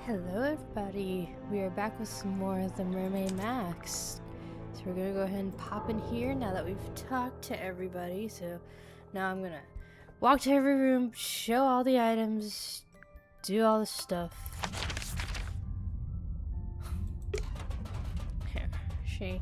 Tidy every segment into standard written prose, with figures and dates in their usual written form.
Hello everybody, we are back with some more of the Mermaid Max. So we're gonna go ahead and pop in here now that we've talked to everybody. So now I'm gonna walk to every room, show all the items, do all the stuff. Here, she.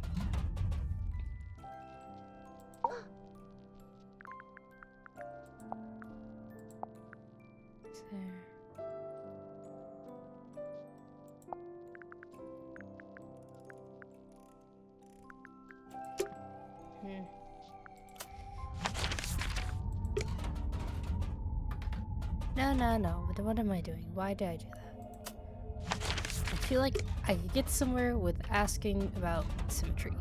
There. No. What am I doing? Why did I do that? I feel like I could get somewhere with asking about symmetry.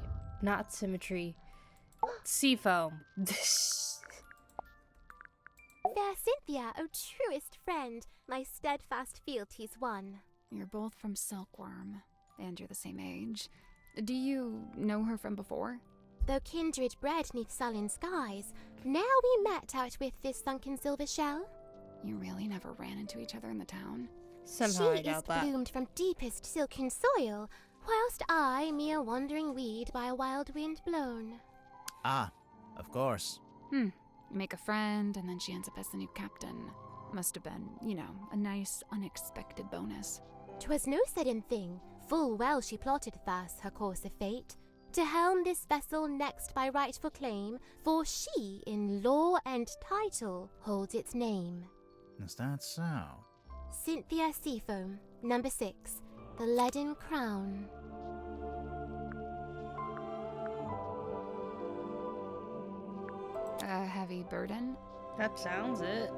Not symmetry. Seafoam. Fair Cynthia, O truest friend, my steadfast fealties won. You're both from Silkworm, and you're the same age. Do you know her from before? Though kindred bred neath sullen skies, now we met out with this sunken silver shell. You really never ran into each other in the town? Somehow I She is doubt that. bloomed from deepest silken soil, whilst I, mere wandering weed by a wild wind blown. Ah, of course. You make a friend, and then she ends up as the new captain. Must have been, a nice, unexpected bonus. 'Twas no sudden thing, full well she plotted thus her course of fate, to helm this vessel next by rightful claim, for she, in law and title, holds its name. Is that so? Cynthia Seafoam, number 6, the Leaden Crown. A heavy burden? That sounds it.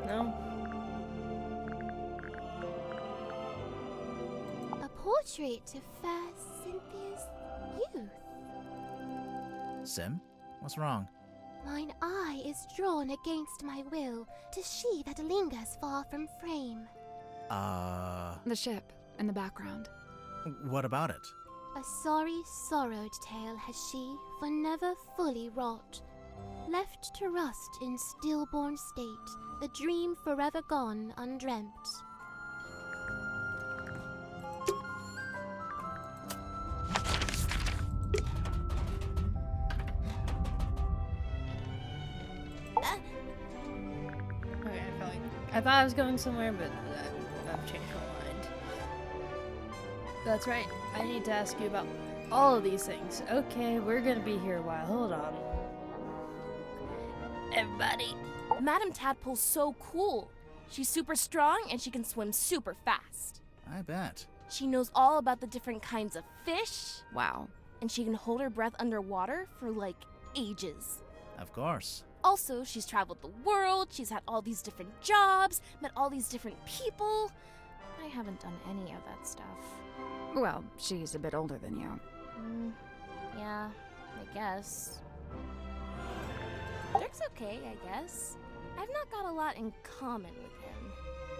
No? A portrait of fair Cynthia's youth. Sim? What's wrong? Mine eye is drawn against my will to she that lingers far from frame. The ship, in the background. What about it? A sorry, sorrowed tale has she, for never fully wrought. Left to rust in stillborn state, the dream forever gone undreamt. Okay, I thought I was going somewhere, but I've changed my mind. That's right. I need to ask you about all of these things. Okay, we're gonna be here a while. Hold on. Everybody. Madam Tadpole's so cool. She's super strong and she can swim super fast. I bet. She knows all about the different kinds of fish, Wow. and she can hold her breath underwater for like ages. Of course. Also, she's traveled the world, she's had all these different jobs, met all these different people. I haven't done any of that stuff. Well, she's a bit older than you. Yeah, I guess. Dirk's okay, I guess. I've not got a lot in common with him.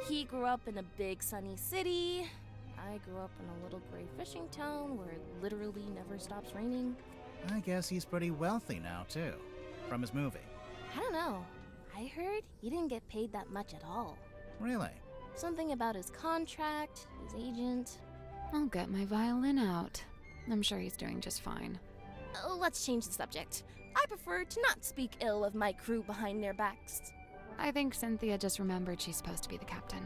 He grew up in a big sunny city. I grew up in a little gray fishing town where it literally never stops raining. I guess he's pretty wealthy now, too. From his movie. I don't know. I heard he didn't get paid that much at all. Really? Something about his contract, his agent. I'll get my violin out. I'm sure he's doing just fine. Let's change the subject. I prefer to not speak ill of my crew behind their backs. I think Cynthia just remembered she's supposed to be the captain.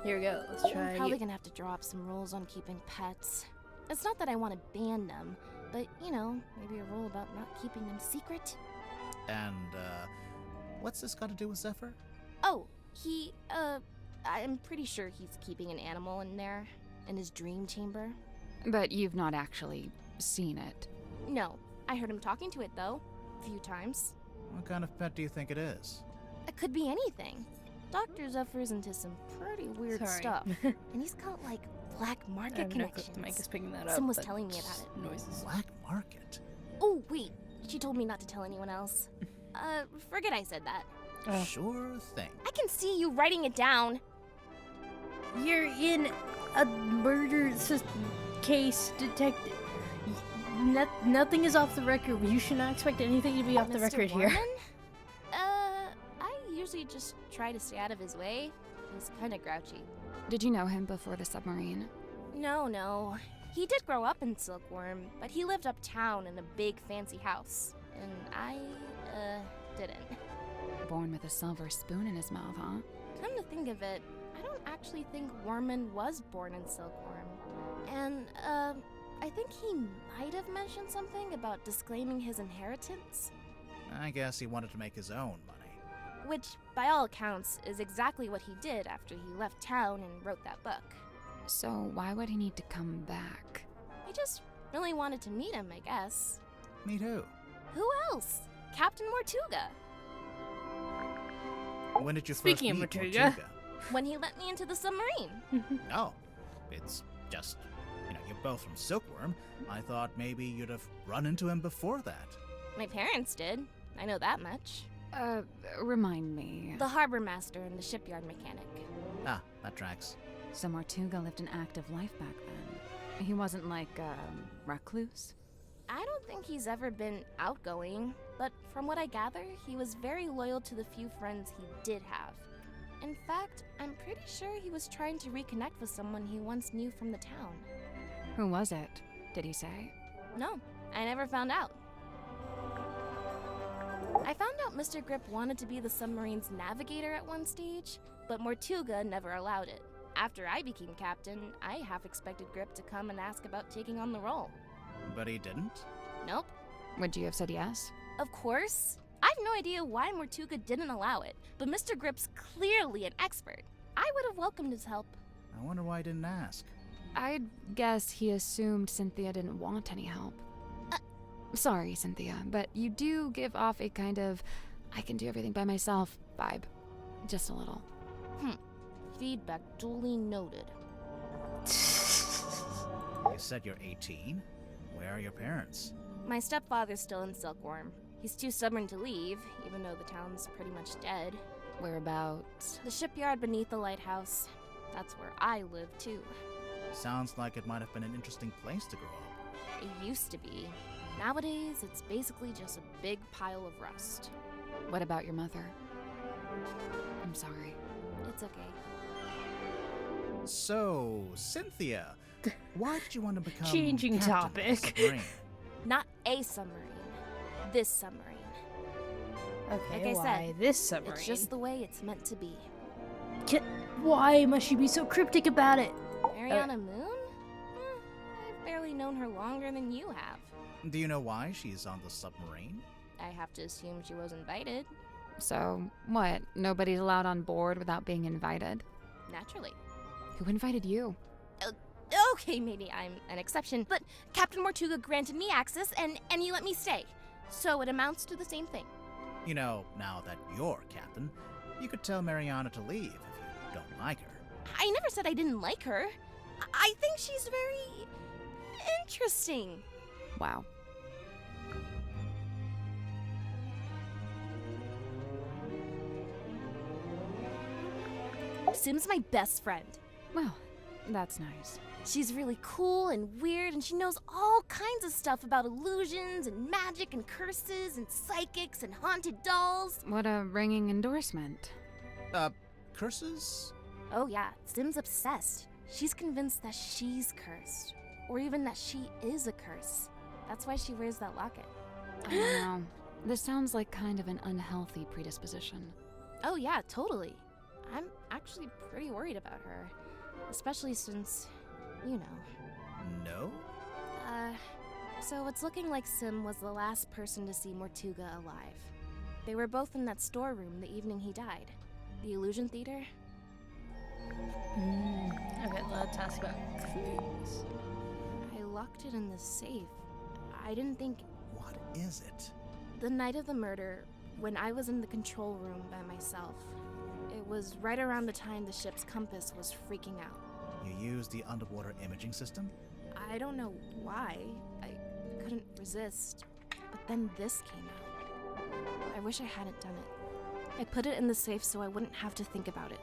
Here we go. Let's try. I'm probably gonna have to draw up some rules on keeping pets. It's not that I want to ban them, but, maybe a rule about not keeping them secret. And, what's this got to do with Zephyr? Oh, I'm pretty sure he's keeping an animal in there, in his dream chamber. But you've not actually seen it. No, I heard him talking to it, though, a few times. What kind of pet do you think it is? It could be anything. Dr. Zephyr's into some pretty weird Sorry. stuff, and he's got, black market connections. Mike is picking that up. Sim was but telling me about just it. Noises. Black market? Oh, wait, she told me not to tell anyone else. Forget I said that. Sure thing. I can see you writing it down. You're in a murder case, detective. Nothing is off the record. You should not expect anything to be off the Mr. record here. Warren? mostly just try to stay out of his way. He's kinda grouchy. Did you know him before the submarine? No. He did grow up in Silkworm, but he lived uptown in a big fancy house. And I, didn't. Born with a silver spoon in his mouth, huh? Come to think of it, I don't actually think Worman was born in Silkworm. And, I think he might have mentioned something about disclaiming his inheritance. I guess he wanted to make his own money. Which, by all accounts, is exactly what he did after he left town and wrote that book. So why would he need to come back? He just really wanted to meet him, I guess. Meet who? Who else? Captain Mortuga. When did you Speaking of first meet Mortuga. When he let me into the submarine. Oh, it's just, you're both from Silkworm. I thought maybe you'd have run into him before that. My parents did. I know that much. Remind me. The harbor master and the shipyard mechanic. Ah, that tracks. So Mortuga lived an active life back then. He wasn't like a recluse? I don't think he's ever been outgoing, but from what I gather, he was very loyal to the few friends he did have. In fact, I'm pretty sure he was trying to reconnect with someone he once knew from the town. Who was it? Did he say? No, I never found out. I found out Mr. Grip wanted to be the submarine's navigator at one stage, but Mortuga never allowed it. After I became captain, I half expected Grip to come and ask about taking on the role. But he didn't? Nope. Would you have said yes? Of course. I have no idea why Mortuga didn't allow it, but Mr. Grip's clearly an expert. I would have welcomed his help. I wonder why he didn't ask. I'd guess he assumed Cynthia didn't want any help. Sorry, Cynthia, but you do give off a kind of I can do everything by myself vibe. Just a little. Feedback duly noted. You said you're 18? Where are your parents? My stepfather's still in Silkworm. He's too stubborn to leave, even though the town's pretty much dead. Whereabouts? The shipyard beneath the lighthouse. That's where I live, too. Sounds like it might have been an interesting place to grow up. It used to be. Nowadays, it's basically just a big pile of rust. What about your mother? I'm sorry. It's okay. So, Cynthia, why did you want to become Changing captain of topic. the submarine? Not a submarine. This submarine. Okay, Like I why said, this submarine? It's just the way it's meant to be. Why must she be so cryptic about it? Mariana Moon? I've barely known her longer than you have. Do you know why she's on the submarine? I have to assume she was invited. So, what? Nobody's allowed on board without being invited? Naturally. Who invited you? Okay, maybe I'm an exception, but Captain Mortuga granted me access and he let me stay. So it amounts to the same thing. Now that you're captain, you could tell Mariana to leave if you don't like her. I never said I didn't like her. I think she's very interesting. Wow. Sim's my best friend. Well, that's nice. She's really cool and weird, and she knows all kinds of stuff about illusions and magic and curses and psychics and haunted dolls. What a ringing endorsement. Curses? Oh yeah, Sim's obsessed. She's convinced that she's cursed, or even that she is a curse. That's why she wears that locket. I don't know. This sounds like kind of an unhealthy predisposition. Oh yeah, totally. I'm actually pretty worried about her, especially since, you know. No? So it's looking like Sim was the last person to see Mortuga alive. They were both in that storeroom the evening he died. The Illusion Theater. Okay, let's ask about clues. I locked it in the safe. I didn't think... What is it? The night of the murder, when I was in the control room by myself, it was right around the time the ship's compass was freaking out. You used the underwater imaging system? I don't know why. I couldn't resist. But then this came out. I wish I hadn't done it. I put it in the safe so I wouldn't have to think about it.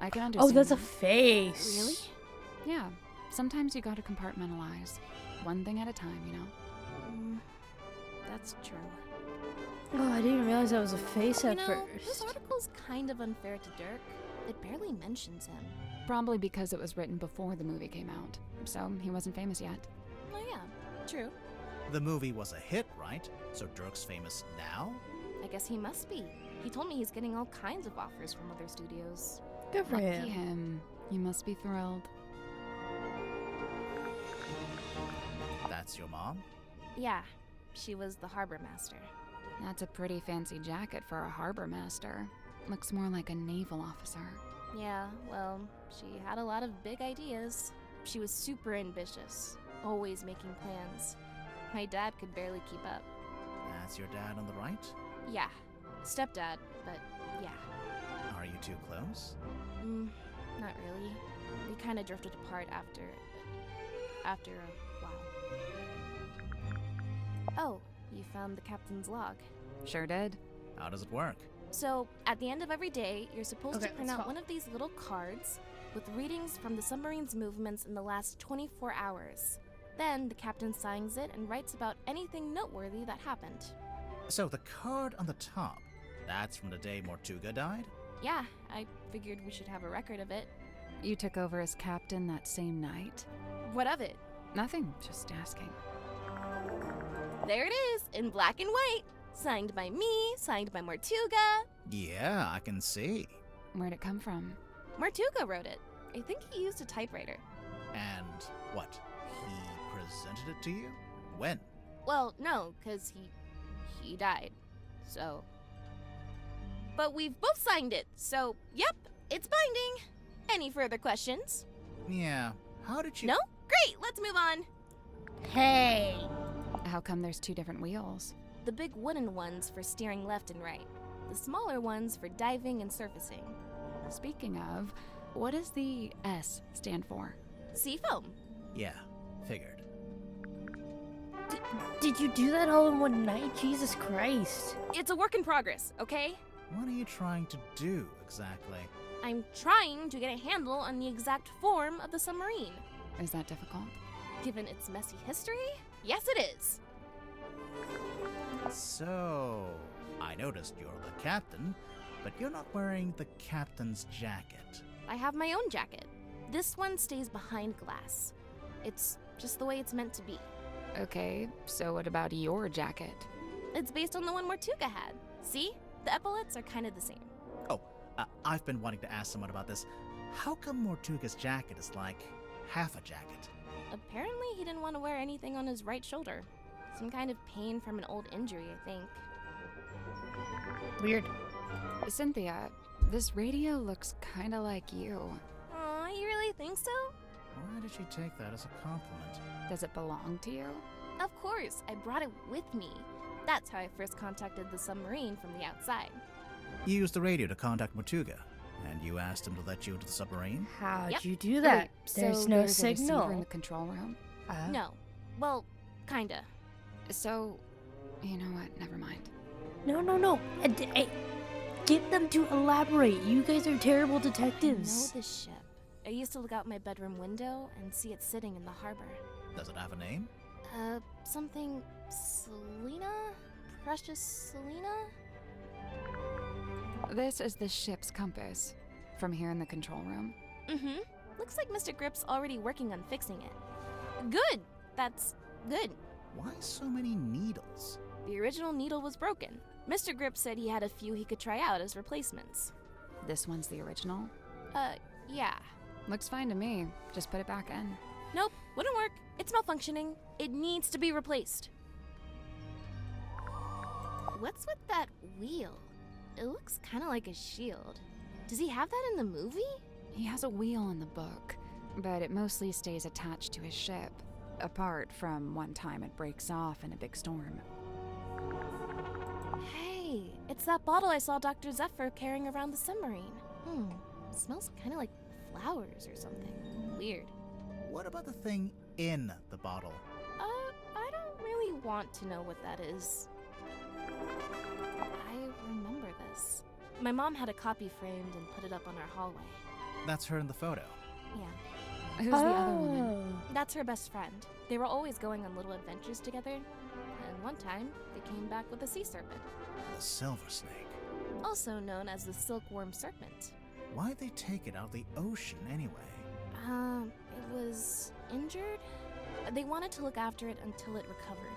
I can understand. Oh, that's a that. face. Really? Yeah. Sometimes you gotta compartmentalize. One thing at a time, you know? That's true. Oh, I didn't realize that was a face at Those first. articles feels kind of unfair to Dirk. It barely mentions him. Probably because it was written before the movie came out, so he wasn't famous yet. Oh yeah, true. The movie was a hit, right? So Dirk's famous now? I guess he must be. He told me he's getting all kinds of offers from other studios. Good for Lucky him. him. You must be thrilled. That's your mom? Yeah, she was the harbor master. That's a pretty fancy jacket for a harbor master. Looks more like a naval officer. Yeah, well, she had a lot of big ideas. She was super ambitious, always making plans. My dad could barely keep up. That's your dad on the right? Yeah, stepdad, but yeah. Are you two close? Not really. We kind of drifted apart after a while. Oh, you found the captain's log. Sure did. How does it work? So, at the end of every day, you're supposed to Okay, print let's out follow. one of these little cards with readings from the submarine's movements in the last 24 hours. Then, the captain signs it and writes about anything noteworthy that happened. So the card on the top, that's from the day Mortuga died? Yeah, I figured we should have a record of it. You took over as captain that same night? What of it? Nothing, just asking. There it is, in black and white. Signed by me, signed by Mortuga. Yeah, I can see. Where'd it come from? Mortuga wrote it. I think he used a typewriter. And what? He presented it to you? When? Well, no, because he died. So. But we've both signed it, so yep, it's binding. Any further questions? Yeah. How did you? No? Great, let's move on. Hey! How come there's two different wheels? The big wooden ones for steering left and right. The smaller ones for diving and surfacing. Speaking of, what does the S stand for? Seafoam. Yeah, figured. Did you do that all in one night? Jesus Christ. It's a work in progress, okay? What are you trying to do exactly? I'm trying to get a handle on the exact form of the submarine. Is that difficult? Given its messy history, yes it is. So, I noticed you're the captain, but you're not wearing the captain's jacket. I have my own jacket. This one stays behind glass. It's just the way it's meant to be. Okay, so what about your jacket? It's based on the one Mortuga had. See? The epaulets are kind of the same. Oh, I've been wanting to ask someone about this. How come Mortuga's jacket is like half a jacket? Apparently, he didn't want to wear anything on his right shoulder. Some kind of pain from an old injury, I think. Weird. Cynthia, this radio looks kinda like you. Aw, you really think so? Why did she take that as a compliment? Does it belong to you? Of course, I brought it with me. That's how I first contacted the submarine from the outside. You used the radio to contact Mortuga, and you asked him to let you into the submarine? How'd Yep. you do that? Wait, There's so no there's a receiver signal. in the control room? No. Well, kinda. So, you know what? Never mind. No. Get them to elaborate. You guys are terrible I know detectives. the ship. I used to look out my bedroom window and see it sitting in the harbor. Does it have a name? Something Selena? Precious Selena? This is the ship's compass. From here in the control room. Mm-hmm. Looks like Mr. Grip's already working on fixing it. Good! That's good. Why so many needles? The original needle was broken. Mr. Grip said he had a few he could try out as replacements. This one's the original. Yeah. Looks fine to me. Just put it back in. Nope, wouldn't work. It's malfunctioning. It needs to be replaced. What's with that wheel? It looks kind of like a shield. Does he have that in the movie? He has a wheel in the book, but it mostly stays attached to his ship, apart from one time it breaks off in a big storm. Hey, it's that bottle I saw Dr. Zephyr carrying around the submarine. Smells kind of like flowers or something. Weird. What about the thing in the bottle? I don't really want to know what that is. I remember this. My mom had a copy framed and put it up on our hallway. That's her in the photo. Yeah, Who's the other woman? that's her best friend. They were always going on little adventures together. And one time, they came back with a sea serpent. The silver snake. also known as the silkworm serpent. Why'd they take it out of the ocean anyway? It was injured? They wanted to look after it until it recovered.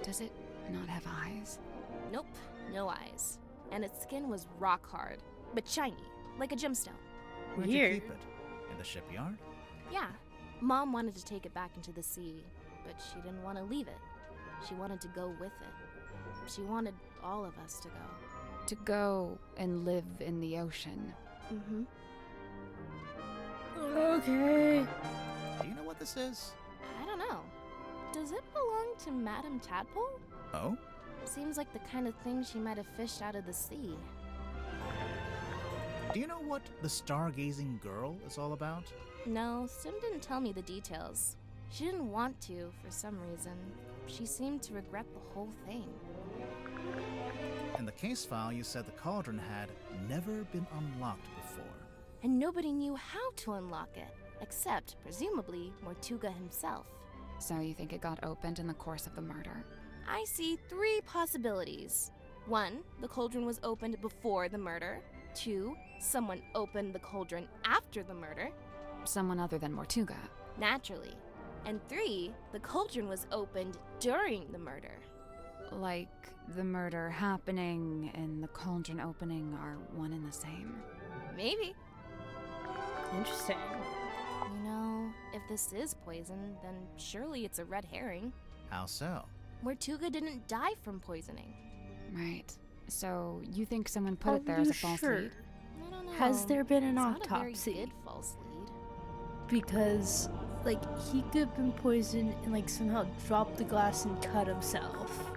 Does it not have eyes? Nope, no eyes. And its skin was rock hard, but shiny, like a gemstone. Where'd Weird. you keep it? In the shipyard? Yeah, Mom wanted to take it back into the sea, but she didn't want to leave it. She wanted to go with it. She wanted all of us to go. To go and live in the ocean. Mm-hmm. Okay. Do you know what this is? I don't know. Does it belong to Madame Tadpole? Oh? Seems like the kind of thing she might have fished out of the sea. Do you know what the stargazing girl is all about? No, Sim didn't tell me the details. She didn't want to, for some reason. She seemed to regret the whole thing. In the case file, you said the cauldron had never been unlocked before. And nobody knew how to unlock it, except, presumably, Mortuga himself. So you think it got opened in the course of the murder? I see 3 possibilities. 1, the cauldron was opened before the murder. 2, someone opened the cauldron after the murder, Someone other than Mortuga. naturally. And 3, the cauldron was opened during the murder. Like the murder happening and the cauldron opening are one and the same. Maybe. Interesting. You know, if this is poison, then surely it's a red herring. How so? Mortuga didn't die from poisoning. Right. So you think someone put it there as a false lead? I don't know. Has there been an It's not a autopsy? very good false lead. Because, like, he could have been poisoned and, like, somehow dropped the glass and cut himself.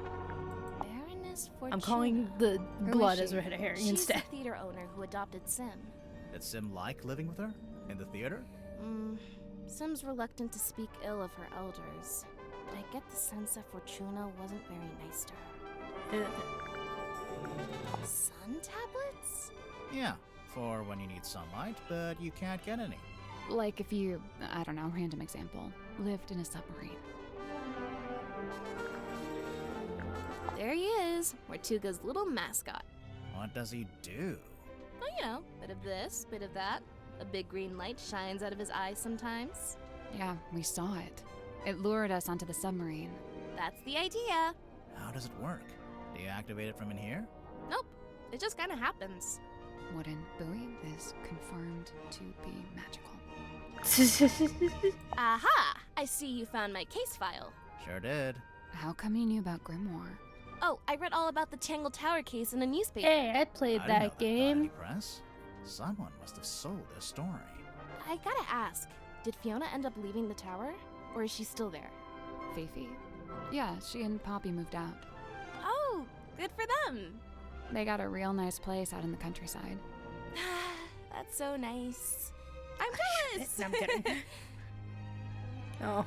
Baroness Fortuna. I'm calling the was blood she? as red herring She's instead. the theater owner who adopted Sim. Did Sim like living with her? In the theater? Sim's reluctant to speak ill of her elders, but I get the sense that Fortuna wasn't very nice to her. Sun tablets? Yeah, for when you need sunlight, but you can't get any. Like if you, I don't know, random example, lived in a submarine. There he is, Mortuga's little mascot. What does he do? Well, you know, bit of this, bit of that. A big green light shines out of his eyes sometimes. Yeah, we saw it. It lured us onto the submarine. That's the idea. How does it work? Do you activate it from in here? Nope, it just kind of happens. Wooden buoy is confirmed to be magical. Aha! I see you found my case file. Sure did. How come you knew about Grimoire? Oh, I read all about the Tangle Tower case in a newspaper. Hey, I played I didn't know that got any game. press. Someone must have sold their story. I gotta ask, did Fiona end up leaving the tower? Or is she still there? Fifi? Yeah, she and Poppy moved out. Oh, good for them. They got a real nice place out in the countryside. That's so nice. I'm jealous. No, I'm kidding. Oh.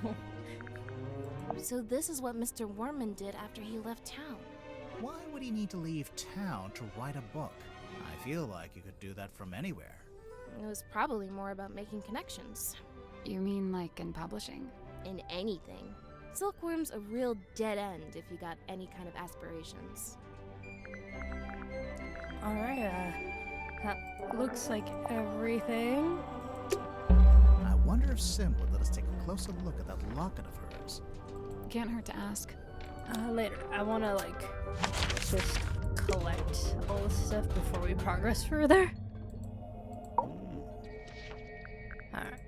So this is what Mr. Worman did after he left town. Why would he need to leave town to write a book? I feel like you could do that from anywhere. It was probably more about making connections. You mean like in publishing? In anything. Silkworm's a real dead end if you got any kind of aspirations. Alright, that looks like everything. I wonder if Sim would let us take a closer look at that locket of hers. Can't hurt to ask. Later. I want to, like, just collect all this stuff before we progress further. Alright.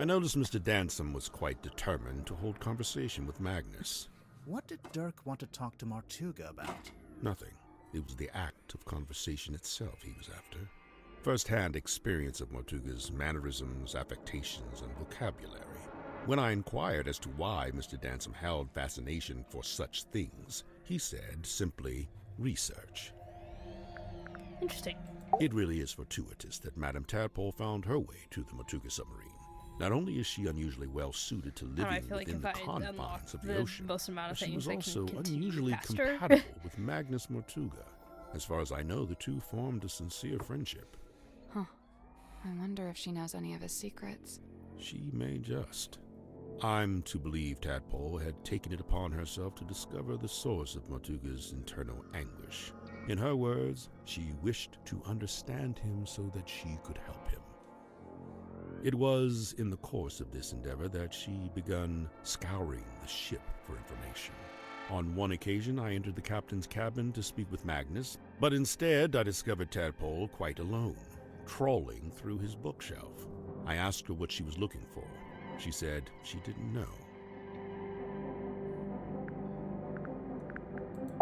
I noticed Mr. Dansom was quite determined to hold conversation with Magnus. What did Dirk want to talk to Mortuga about? Nothing. It was the act of conversation itself he was after. First-hand experience of Mortuga's mannerisms, affectations, and vocabulary. When I inquired as to why Mr. Dansom held fascination for such things, he said simply, research. Interesting. It really is fortuitous that Madame Tadpole found her way to the Mortuga submarine. Not only is she unusually well suited to I don't know, I living feel like within if the I unlock confines of the the ocean, most amount of but she things, was I can also continue unusually faster. compatible with Magnus Mortuga. As far as I know, the two formed a sincere friendship. Huh. I wonder if she knows any of his secrets. She may just. I'm to believe Tadpole had taken it upon herself to discover the source of Mortuga's internal anguish. In her words, she wished to understand him so that she could help him. It was in the course of this endeavor that she began scouring the ship for information. On one occasion, I entered the captain's cabin to speak with Magnus, but instead I discovered Tadpole quite alone, trawling through his bookshelf. I asked her what she was looking for. She said she didn't know.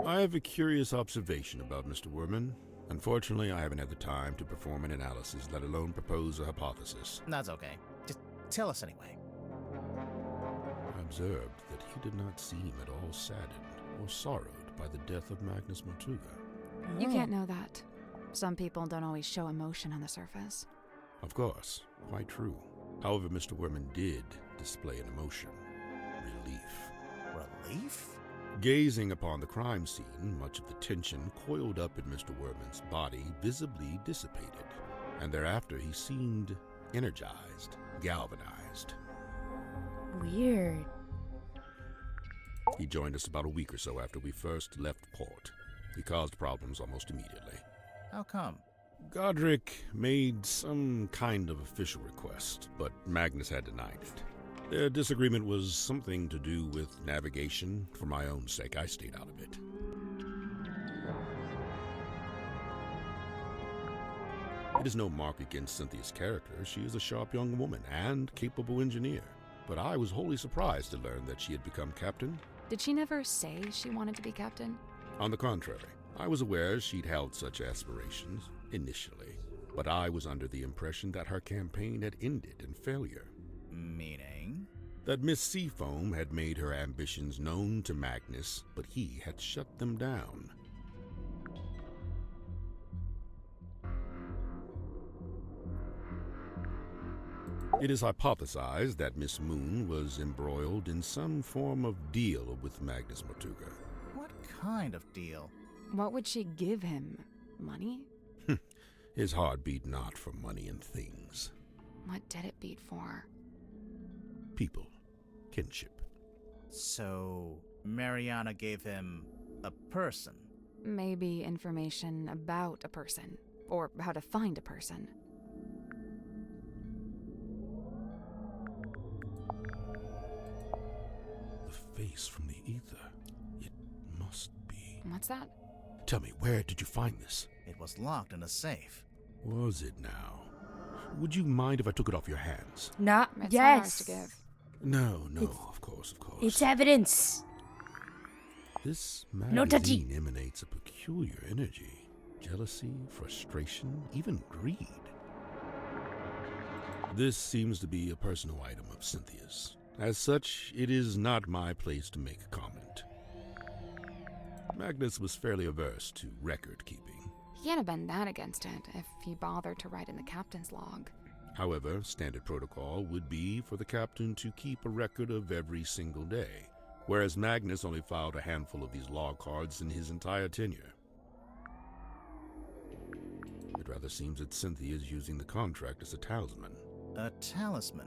I have a curious observation about Mr. Werman. Unfortunately, I haven't had the time to perform an analysis, let alone propose a hypothesis. That's okay. Just tell us anyway. I observed that he did not seem at all saddened or sorrowed by the death of Magnus Mortuga. You can't know that. Some people don't always show emotion on the surface. Of course, quite true. However, Mr. Werman did display an emotion. Relief. Relief? Gazing upon the crime scene, much of the tension coiled up in Mr. Werman's body visibly dissipated, and thereafter he seemed energized, galvanized. Weird. He joined us about a week or so after we first left port. He caused problems almost immediately. How come? Godric made some kind of official request, but Magnus had denied it. Their disagreement was something to do with navigation. For my own sake, I stayed out of it. It is no mark against Cynthia's character. She is a sharp young woman and capable engineer. But I was wholly surprised to learn that she had become captain. Did she never say she wanted to be captain? On the contrary, I was aware she'd held such aspirations, initially. But I was under the impression that her campaign had ended in failure. Meaning? That Miss Seafoam had made her ambitions known to Magnus, but he had shut them down. It is hypothesized that Miss Moon was embroiled in some form of deal with Magnus Mortuga. What kind of deal? What would she give him? Money? His heart beat not for money and things. What did it beat for? People. Kinship. So, Mariana gave him a person? Maybe information about a person, or how to find a person. The face from the ether. It must be. What's that? Tell me, where did you find this? It was locked in a safe. Was it now? Would you mind if I took it off your hands? Not It's not ours yes. to give. No, of course. It's evidence. This No touchy. magazine emanates a peculiar energy. Jealousy, frustration, even greed. This seems to be a personal item of Cynthia's. As such, it is not my place to make a comment. Magnus was fairly averse to record keeping. He can't have been that against it if he bothered to write in the captain's log. However, standard protocol would be for the captain to keep a record of every single day, whereas Magnus only filed a handful of these log cards in his entire tenure. It rather seems that Cynthia is using the contract as a talisman. A talisman?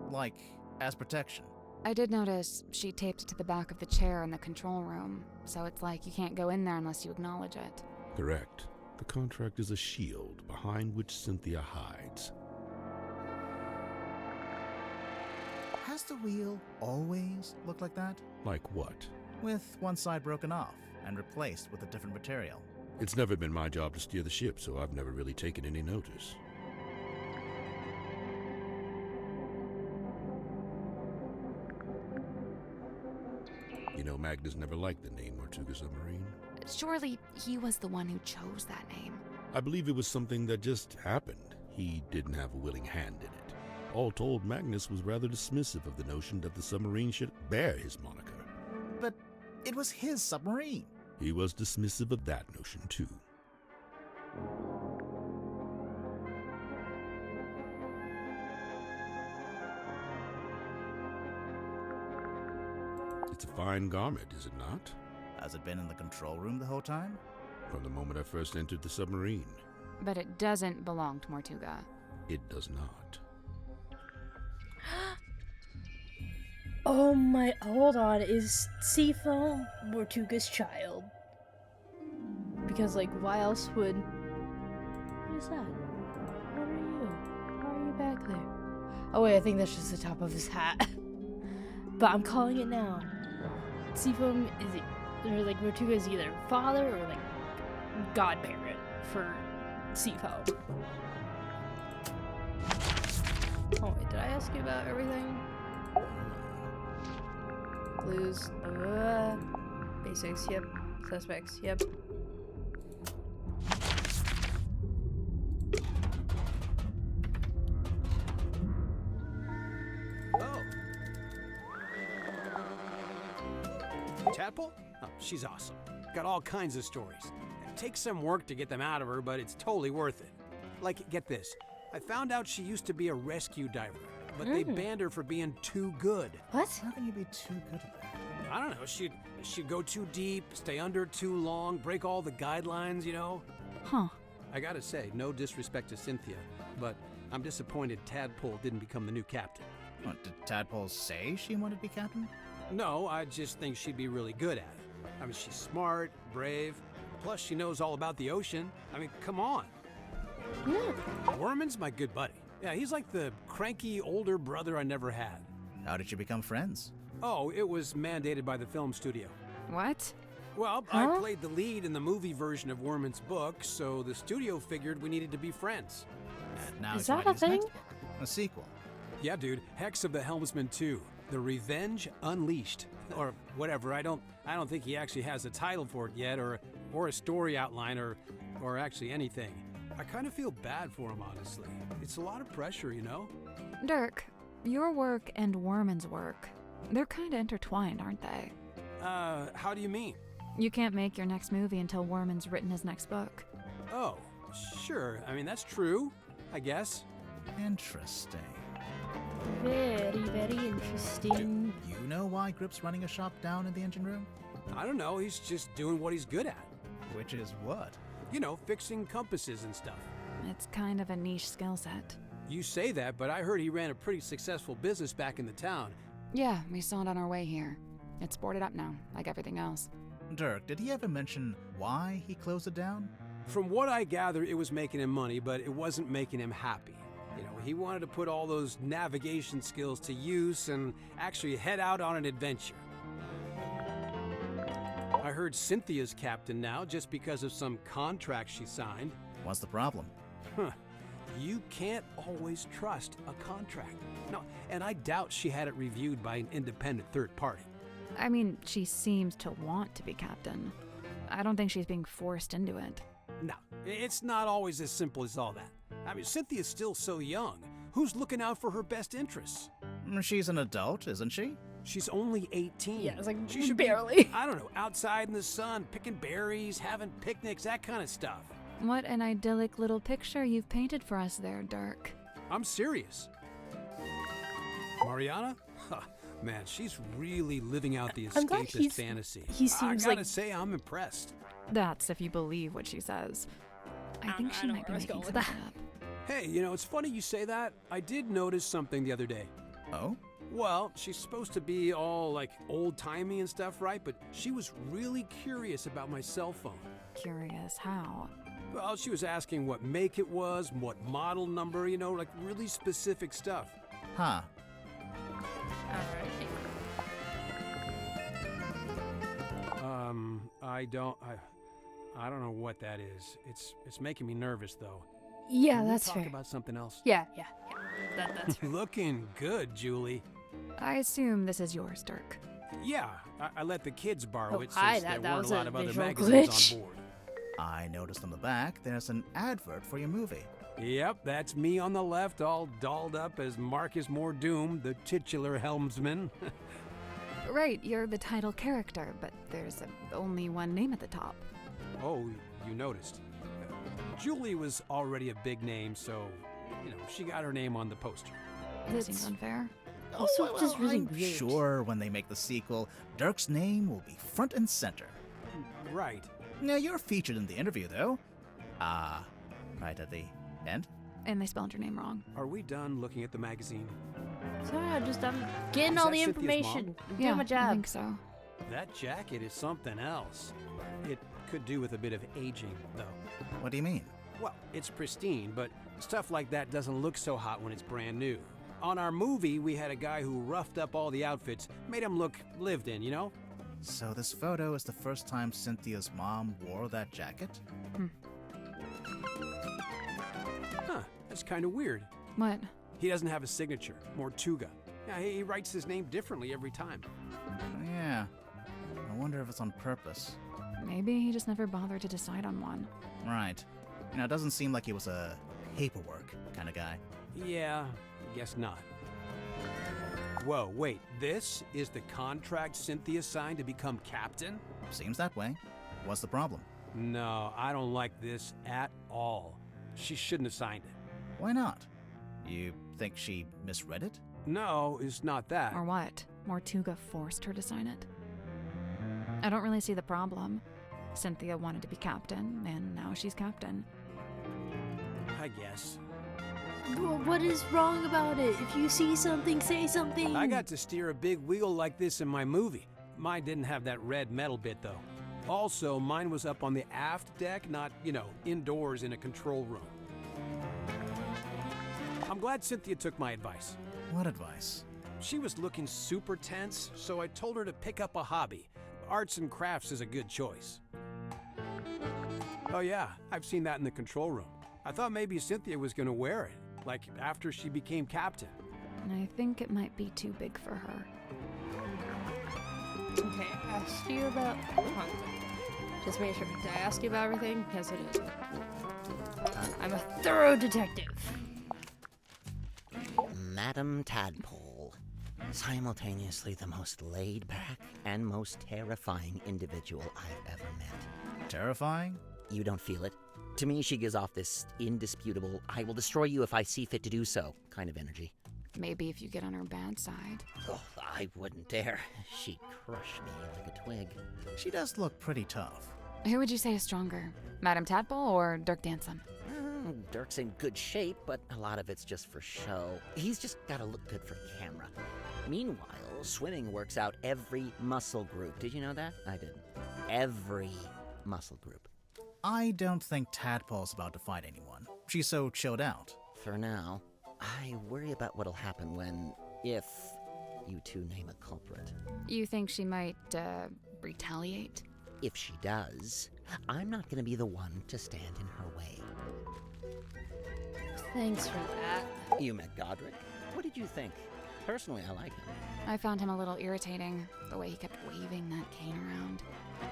Like, as protection? I did notice she taped it to the back of the chair in the control room, so it's like you can't go in there unless you acknowledge it. Correct. The contract is a shield behind which Cynthia hides. Has the wheel always looked like that? Like what? With one side broken off and replaced with a different material. It's never been my job to steer the ship, so I've never really taken any notice. You know, Magnus never liked the name Mortuga Submarine. Surely he was the one who chose that name. I believe it was something that just happened. He didn't have a willing hand in it. All told, Magnus was rather dismissive of the notion that the submarine should bear his moniker. But it was his submarine. He was dismissive of that notion, too. It's a fine garment, is it not? Has it been in the control room the whole time? From the moment I first entered the submarine. But it doesn't belong to Mortuga. It does not. Oh my, hold on, is Seafoam Mortuga's child? because, like, why else would... What is that? What are you? How are you back there? Oh, wait, I think that's just the top of his hat. But I'm calling it now. Seafoam is... Or, like, Motuga is either father or, like, godparent for Seafoam. Oh, wait, did I ask you about everything? Clues. Basics, yep. Suspects, yep. Oh. Tadpole? Oh, she's awesome. Got all kinds of stories. It takes some work to get them out of her, but it's totally worth it. Like, get this. I found out she used to be a rescue diver, but they banned her for being too good. What? How can you be too good at that? I don't know, she'd go too deep, stay under too long, break all the guidelines, you know? Huh. I gotta say, no disrespect to Cynthia, but I'm disappointed Tadpole didn't become the new captain. What, did Tadpole say she wanted to be captain? No, I just think she'd be really good at it. I mean, she's smart, brave, plus she knows all about the ocean. I mean, come on. Worman's my good buddy. Yeah, he's like the cranky older brother I never had. How did you become friends? Oh, it was mandated by the film studio. What? Well, I played the lead in the movie version of Worman's book, so the studio figured we needed to be friends. And now Is he's that writing a his next thing? book, a sequel. Yeah, dude, Hex of the Helmsman 2, The Revenge Unleashed, or whatever. I don't think he actually has a title for it yet, or a story outline, or actually anything. I kind of feel bad for him, honestly. It's a lot of pressure, you know? Dirk, your work and Worman's work, they're kind of intertwined, aren't they? How do you mean? You can't make your next movie until Worman's written his next book. Oh, sure. I mean, that's true, I guess. Interesting. Very, very interesting. You know why Grip's running a shop down in the engine room? I don't know, he's just doing what he's good at. Which is what? You know, fixing compasses and stuff. It's kind of a niche skill set. You say that, but I heard he ran a pretty successful business back in the town. Yeah, we saw it on our way here. It's boarded up now, like everything else. Dirk, did he ever mention why he closed it down? From what I gather, it was making him money, but it wasn't making him happy. You know, he wanted to put all those navigation skills to use and actually head out on an adventure. I heard Cynthia's captain now just because of some contract she signed. What's the problem? Huh. You can't always trust a contract. No, and I doubt she had it reviewed by an independent third party. I mean, she seems to want to be captain. I don't think she's being forced into it. No, it's not always as simple as all that. I mean, Cynthia's still so young. Who's looking out for her best interests? She's an adult, isn't she? She's only 18. Yeah, it's like she should barely. Be, I don't know, outside in the sun, picking berries, having picnics, that kind of stuff. What an idyllic little picture you've painted for us there, Dirk. I'm serious. Mariana? Huh, man, she's really living out the I'm glad escapist fantasy. He seems I gotta like... say, I'm impressed. That's if you believe what she says. I think she I don't might be know where I was making going with something that. up. Hey, you know, it's funny you say that. I did notice something the other day. Oh? Well, she's supposed to be all like old-timey and stuff, right? But she was really curious about my cell phone. Curious how? Well, she was asking what make it was, what model number, you know, like really specific stuff. Huh. Alright. I don't know what that is. It's making me nervous though. Yeah, Can we that's talk fair. about something else? Yeah. That's fair. Looking good, Julie. I assume this is yours, Dirk. Yeah, I let the kids borrow Oh, it hi, since that there weren't was a lot a of other visual magazines glitch. on board. I noticed on the back there's an advert for your movie. Yep, that's me on the left, all dolled up as Marcus Mordoom, the titular helmsman. Right, you're the title character, but there's only one name at the top. Oh, you noticed. Julie was already a big name, so, you know, she got her name on the poster. That That's- seems unfair. Also, just really I'm weird. sure when they make the sequel, Dirk's name will be front and center. Right. Now, you're featured in the interview, though. Right at the end. And they spelled your name wrong. Are we done looking at the magazine? So I'm getting Is all that the Cynthia's information. mom? I'm doing my I job. think so. That jacket is something else. It Could do with a bit of aging, though. What do you mean? Well, it's pristine, but stuff like that doesn't look so hot when it's brand new. On our movie, we had a guy who roughed up all the outfits, made them look lived in, you know? So this photo is the first time Cynthia's mom wore that jacket? Huh, that's kind of weird. What? He doesn't have a signature, Mortuga. Yeah, he writes his name differently every time. Yeah. I wonder if it's on purpose. Maybe he just never bothered to decide on one. Right. It doesn't seem like he was a paperwork kind of guy. Yeah, I guess not. Whoa, wait, this is the contract Cynthia signed to become captain? Seems that way. What's the problem? No, I don't like this at all. She shouldn't have signed it. Why not? You think she misread it? No, it's not that. Or what? Mortuga forced her to sign it? I don't really see the problem. Cynthia wanted to be captain, and now she's captain. I guess. Well, what is wrong about it? If you see something, say something. I got to steer a big wheel like this in my movie. Mine didn't have that red metal bit, though. Also, mine was up on the aft deck, not, indoors in a control room. I'm glad Cynthia took my advice. What advice? She was looking super tense, so I told her to pick up a hobby. Arts and crafts is a good choice. Oh yeah, I've seen that in the control room. I thought maybe Cynthia was gonna wear it, like after she became captain. I think it might be too big for her. Okay, I asked you about... Hold on. Just make sure. Did I ask you about everything? Yes, I did. I'm a thorough detective. Madam Tadpole. Simultaneously the most laid-back and most terrifying individual I've ever met. Terrifying? You don't feel it? To me, she gives off this indisputable, I will destroy you if I see fit to do so kind of energy. Maybe if you get on her bad side. Oh, I wouldn't dare. She'd crush me like a twig. She does look pretty tough. Who would you say is stronger? Madam Tadpole or Dirk Danson? Dirk's in good shape, but a lot of it's just for show. He's just gotta look good for camera. Meanwhile, swimming works out every muscle group. Did you know that? I didn't. Every muscle group. I don't think Tadpole's about to fight anyone. She's so chilled out. For now, I worry about what'll happen if you two name a culprit. You think she might, retaliate? If she does, I'm not gonna be the one to stand in her way. Thanks for that. You met Godric? What did you think? Personally, I like him. I found him a little irritating, the way he kept waving that cane around.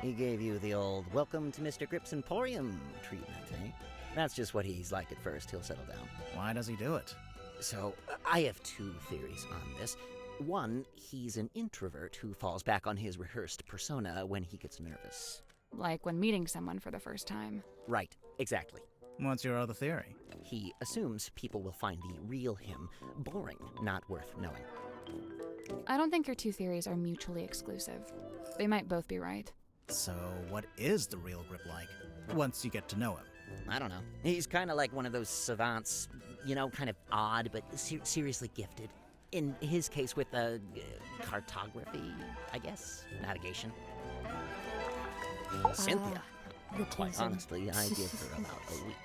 He gave you the old welcome to Mr. Grip's Emporium treatment, eh? That's just what he's like at first. He'll settle down. Why does he do it? So, I have two theories on this. One, he's an introvert who falls back on his rehearsed persona when he gets nervous. Like when meeting someone for the first time. Right, exactly. What's your other theory? He assumes people will find the real him boring, not worth knowing. I don't think your two theories are mutually exclusive. They might both be right. So, what is the real Grip like, once you get to know him? I don't know. He's kind of like one of those savants, kind of odd, but seriously gifted. In his case with cartography, I guess, navigation. Cynthia. The Quite teasing. honestly, I give her about a week.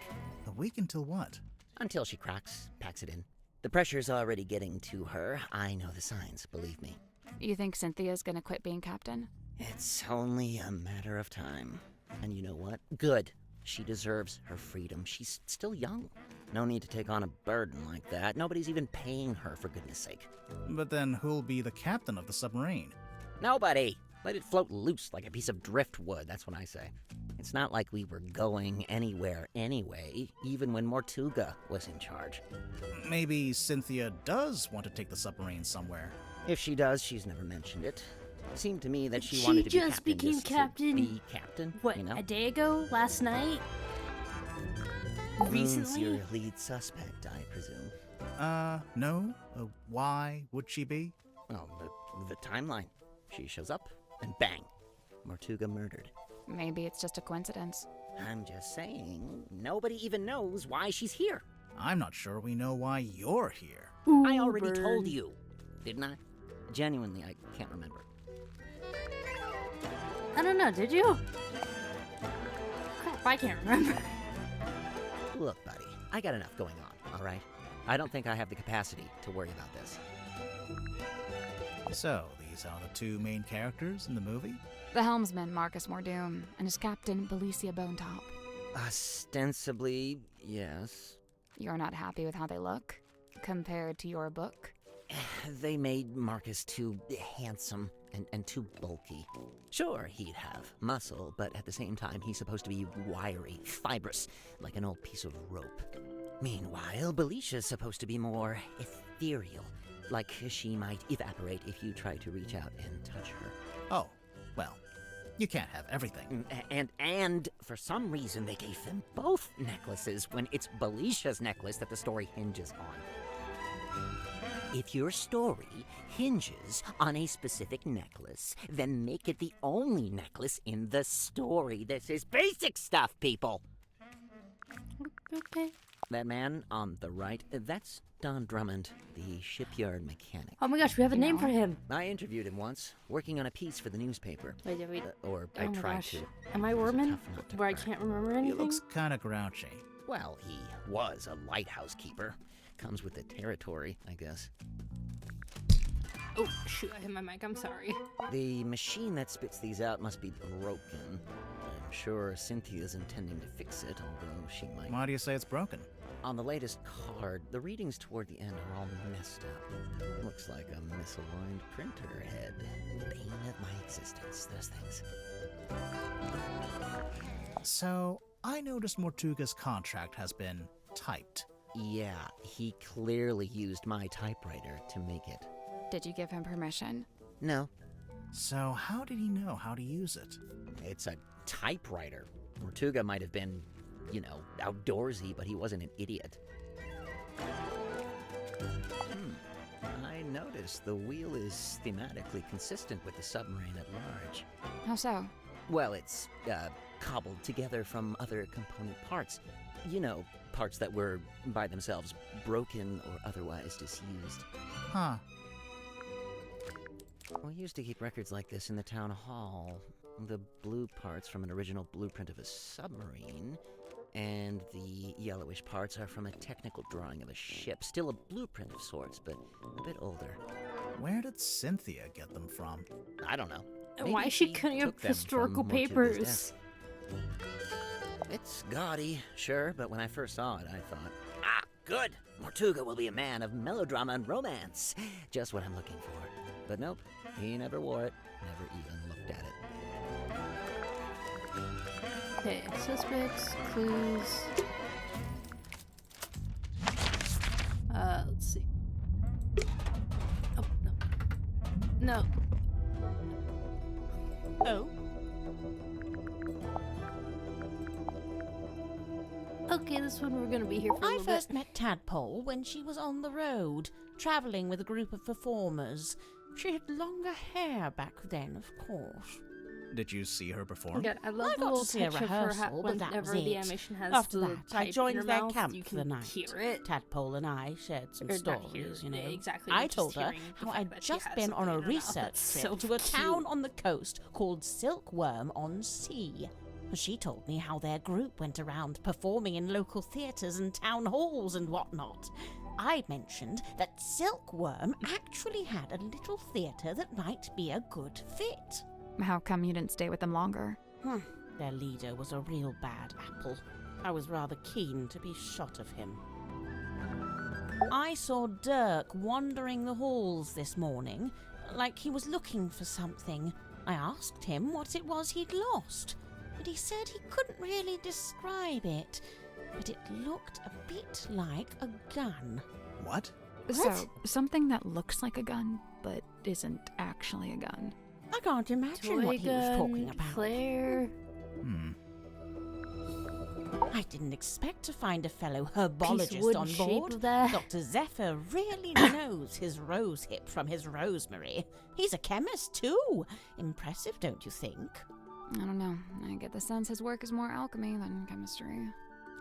A week until what? Until she cracks, packs it in. The pressure's already getting to her. I know the signs, believe me. You think Cynthia's gonna quit being captain? It's only a matter of time. And you know what? Good. She deserves her freedom. She's still young. No need to take on a burden like that. Nobody's even paying her, for goodness sake. But then who'll be the captain of the submarine? Nobody! Let it float loose like a piece of driftwood, that's what I say. It's not like we were going anywhere anyway, even when Mortuga was in charge. Maybe Cynthia does want to take the submarine somewhere. If she does, she's never mentioned it. It seemed to me that she wanted to be just captain. became just to captain. be captain, What, you know? a day ago? Last night? Who's Recently? your lead suspect, I presume? No. Why would she be? Well, the timeline. She shows up, and bang, Mortuga murdered. Maybe it's just a coincidence. I'm just saying, nobody even knows why she's here. I'm not sure we know why you're here. I already told you, didn't I? Genuinely, I can't remember. I don't know, did you? I can't remember. Look, buddy, I got enough going on, all right? I don't think I have the capacity to worry about this. So, these are the two main characters in the movie? The helmsman, Marcus Mordoom, and his captain, Belicia Bonetop. Ostensibly, yes. You're not happy with how they look, compared to your book? They made Marcus too handsome and too bulky. Sure, he'd have muscle, but at the same time, he's supposed to be wiry, fibrous, like an old piece of rope. Meanwhile, Belicia's supposed to be more ethereal, like she might evaporate if you try to reach out and touch her. Oh, well, you can't have everything. And for some reason, they gave them both necklaces when it's Belicia's necklace that the story hinges on. If your story hinges on a specific necklace, then make it the only necklace in the story. This is basic stuff, people! Okay. That man on the right, that's Don Drummond, the shipyard mechanic. Oh my gosh, we have a name for him. I interviewed him once, working on a piece for the newspaper. Wait. Or Oh I my tried gosh. to. Am I It's a Werman? tough nut to Where I crack. can't remember He anything? looks kind of grouchy. Well, he was a lighthouse keeper. Comes with the territory, I guess. Oh, shoot, I hit my mic. I'm sorry. The machine that spits these out must be broken. I'm sure Cynthia's intending to fix it, although she might. Why do you say it's broken? On the latest card, the readings toward the end are all messed up. Looks like a misaligned printer head. Bane of my existence, those things. So, I noticed Mortuga's contract has been typed. Yeah, he clearly used my typewriter to make it. Did you give him permission? No, So, how did he know how to use it? it's a typewriter. Mortuga might have been, outdoorsy, but he wasn't an idiot. I noticed the wheel is thematically consistent with the submarine at large. How so? Well, it's cobbled together from other component parts. Parts that were by themselves broken or otherwise disused. Huh. We used to keep records like this in the town hall. The blue parts from an original blueprint of a submarine, and the yellowish parts are from a technical drawing of a ship. Still a blueprint of sorts, but a bit older. Where did Cynthia get them from? I don't know. Why is she cutting up took them from historical Mortuga's papers? desk. It's gaudy, sure, but when I first saw it, I thought, good! Mortuga will be a man of melodrama and romance. Just what I'm looking for. But nope, he never wore it, never even looked at it. Okay, suspects, clues. Let's see. Oh, no. No. Oh, Okay, this one we're gonna be here for a I little first bit. met Tadpole when she was on the road, travelling with a group of performers. She had longer hair back then, of course. Did you see her perform? Yeah, I love I the got little to see a touch of her rehearsal, but that whenever was the it. animation has After the that, type I in joined her their mouth, camp you for can the night. hear it. Tadpole and I shared some Or not hear stories, you know. exactly, I just told her hearing the how fact I'd that she just has been on something a in her mouth. research That's trip so to a town cute. on the coast called Silkworm on Sea. She told me how their group went around performing in local theatres and town halls and whatnot. I mentioned that Silkworm actually had a little theatre that might be a good fit. How come you didn't stay with them longer? Their leader was a real bad apple. I was rather keen to be shot of him. I saw Dirk wandering the halls this morning, like he was looking for something. I asked him what it was he'd lost, and he said he couldn't really describe it, but it looked a bit like a gun. What? So, something that looks like a gun, but isn't actually a gun. I can't imagine what he was talking about. Flare. I didn't expect to find a fellow herbologist wooden on shape board. of that. Dr. Zephyr really knows his rosehip from his rosemary. He's a chemist, too. Impressive, don't you think? I don't know. I get the sense his work is more alchemy than chemistry.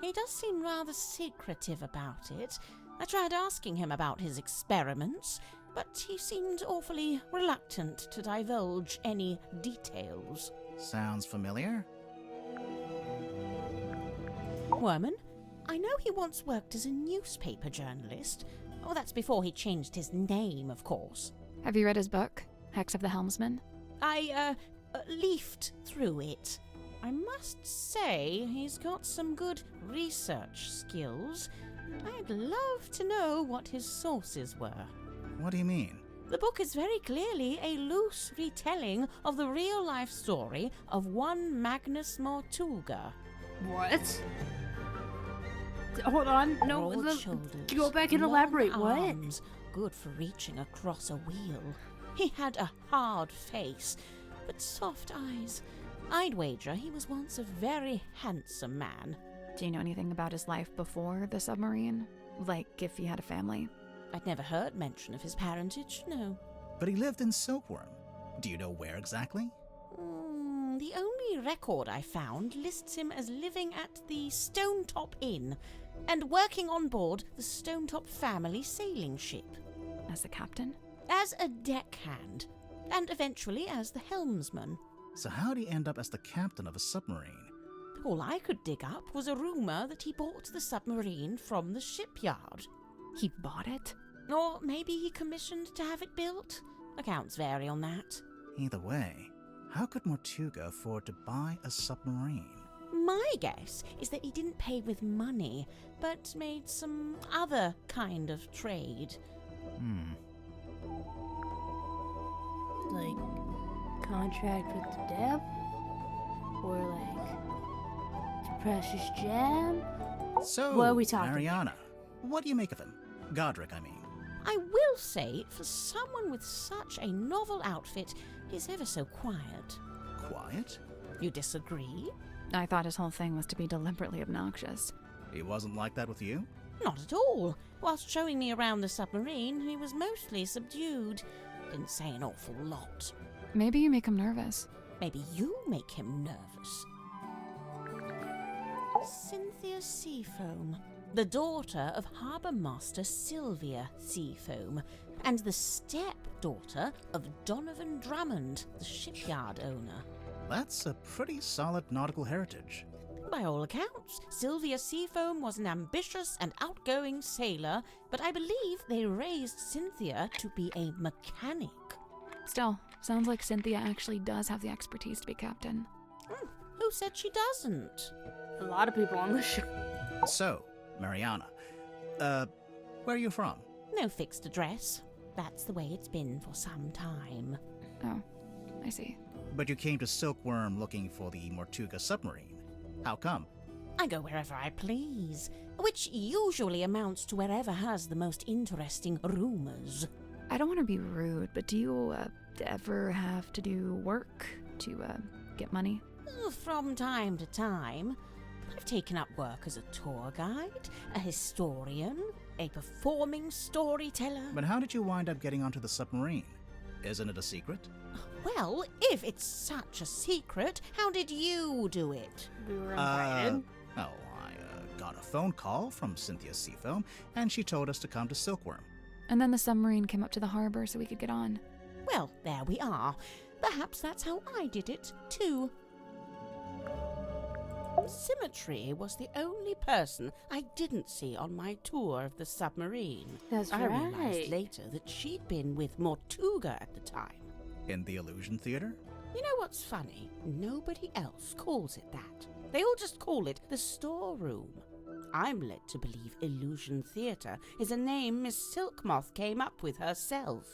He does seem rather secretive about it. I tried asking him about his experiments, but he seemed awfully reluctant to divulge any details. Sounds familiar? Worman, I know he once worked as a newspaper journalist. Oh, that's before he changed his name, of course. Have you read his book, Hex of the Helmsman? I leafed through it. I must say he's got some good research skills. I'd love to know what his sources were. What do you mean? The book is very clearly a loose retelling of the real-life story of one Magnus Mortuga. What? Hold on. No, Broad shoulders, go back and long elaborate. arms, good for reaching across a wheel. He had a hard face, but soft eyes. I'd wager he was once a very handsome man. Do you know anything about his life before the submarine? Like if he had a family? I'd never heard mention of his parentage, no. But he lived in Silkworm. Do you know where exactly? The only record I found lists him as living at the Stonetop Inn and working on board the Stonetop family sailing ship. As the captain? As a deckhand, and eventually as the helmsman. So how'd he end up as the captain of a submarine? All I could dig up was a rumour that he bought the submarine from the shipyard. He bought it? Or maybe he commissioned to have it built. Accounts vary on that. Either way, how could Mortuga afford to buy a submarine? My guess is that he didn't pay with money, but made some other kind of trade. Like, contract with the devil? Or like, precious gem? So, What are we talking Mariana, what do you make of him? Godric, I mean. I will say, for someone with such a novel outfit, he's ever so quiet. Quiet? You disagree? I thought his whole thing was to be deliberately obnoxious. He wasn't like that with you? Not at all. Whilst showing me around the submarine, he was mostly subdued. Didn't say an awful lot. Maybe you make him nervous. Maybe you make him nervous. Cynthia Seafoam, the daughter of Harbour Master Sylvia Seafoam, and the stepdaughter of Donovan Drummond, the shipyard owner. That's a pretty solid nautical heritage. By all accounts, Sylvia Seafoam was an ambitious and outgoing sailor, but I believe they raised Cynthia to be a mechanic. Still, sounds like Cynthia actually does have the expertise to be captain. Who said she doesn't? A lot of people on the show. So, Mariana, where are you from? No fixed address. That's the way it's been for some time. Oh, I see. But you came to Silkworm looking for the Mortuga submarine. How come? I go wherever I please, which usually amounts to wherever has the most interesting rumors. I don't want to be rude, but do you ever have to do work to get money? From time to time. I've taken up work as a tour guide, a historian, a performing storyteller. But how did you wind up getting onto the submarine? Isn't it a secret? Well, if it's such a secret, how did you do it? We were invited. I got a phone call from Cynthia Seafoam, and she told us to come to Silkworm. And then the submarine came up to the harbor so we could get on. Well, there we are. Perhaps that's how I did it, too. Symmetry was the only person I didn't see on my tour of the submarine. That's I right. realized later that she'd been with Mortuga at the time. In the Illusion Theater? You know what's funny? Nobody else calls it that. They all just call it the storeroom. I'm led to believe Illusion Theatre is a name Miss Silkmoth came up with herself.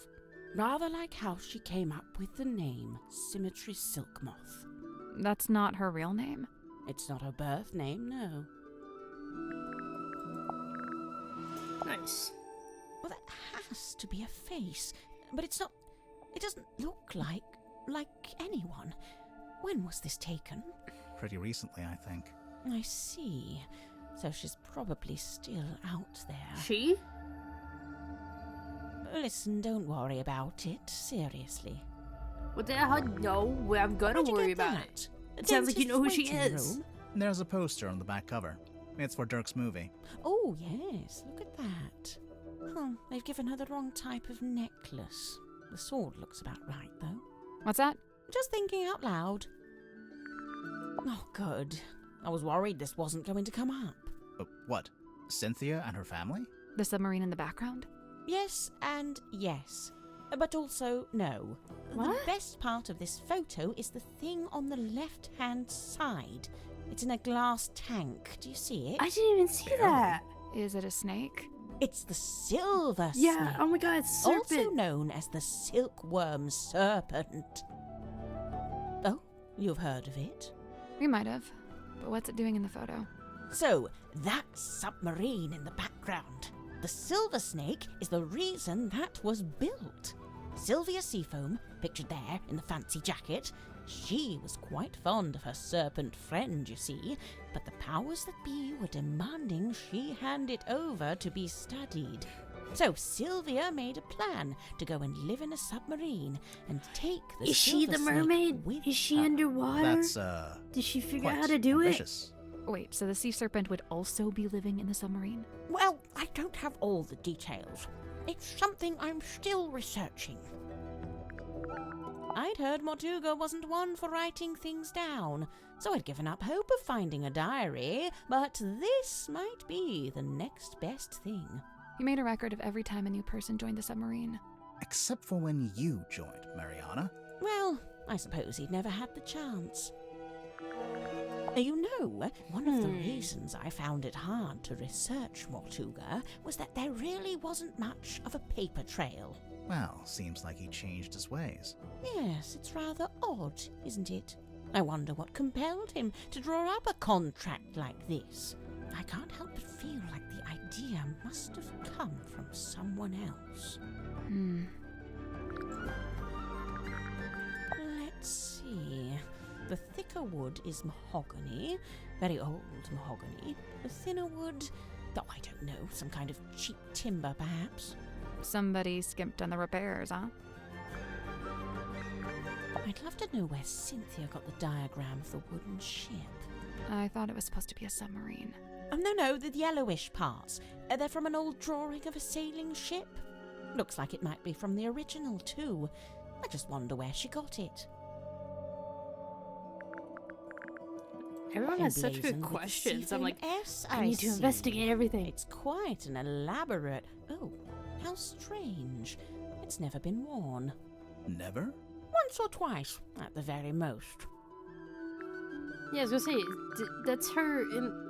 Rather like how she came up with the name Symmetry Silkmoth. That's not her real name? It's not her birth name, no. Nice. Well, that has to be a face, but it's not. It doesn't look like anyone. When was this taken? Pretty recently, I think. I see. So she's probably still out there. She? Listen, don't worry about it. Seriously. What the hell? No, I'm gonna Where'd you worry get about that? it. A It sounds like you know who she dentist's is. waiting room? There's a poster on the back cover. It's for Dirk's movie. Oh, yes. Look at that. They've given her the wrong type of necklace. The sword looks about right, though. What's that? Just thinking out loud. Oh, good. I was worried this wasn't going to come up. What? Cynthia and her family? The submarine in the background? Yes and yes. But also no. What? The best part of this photo is the thing on the left-hand side. It's in a glass tank. Do you see it? I didn't even see that. Is it a snake? It's the silver Yeah, snake. oh my god, it's serpent. Also known as the silkworm serpent. Oh, you've heard of it? We might have. But what's it doing in the photo? So, that submarine in the background. The silver snake is the reason that was built. Sylvia Seafoam, pictured there in the fancy jacket, she was quite fond of her serpent friend, you see, but the powers that be were demanding she hand it over to be studied. So Sylvia made a plan to go and live in a submarine and take the Is she silver the snake mermaid? with Is she her. underwater? That's, Did she figure out quite how to do ambitious. Wait, so the sea serpent would also be living in the submarine? Well, I don't have all the details. It's something I'm still researching. I'd heard Mortuga wasn't one for writing things down, so I'd given up hope of finding a diary, but this might be the next best thing. He made a record of every time a new person joined the submarine. Except for when you joined, Mariana. Well, I suppose he'd never had the chance. You know, one of the reasons I found it hard to research Mortuga was that there really wasn't much of a paper trail. Well, seems like he changed his ways. Yes, it's rather odd, isn't it? I wonder what compelled him to draw up a contract like this. I can't help but feel like the idea must have come from someone else. Let's see. The thicker wood is mahogany, very old mahogany. The thinner wood, oh, I don't know, some kind of cheap timber perhaps. Somebody skimped on the repairs, huh? I'd love to know where Cynthia got the diagram of the wooden ship. I thought it was supposed to be a submarine. Oh, no, the yellowish parts. They're from an old drawing of a sailing ship. Looks like it might be from the original, too. I just wonder where she got it. Everyone has such good Emblazoned with questions. I'm like, S, I need to see. investigate everything. It's quite an elaborate... Oh, how strange. It's never been worn. Never? Once or twice, at the very most. Yeah, I was gonna say, that's her in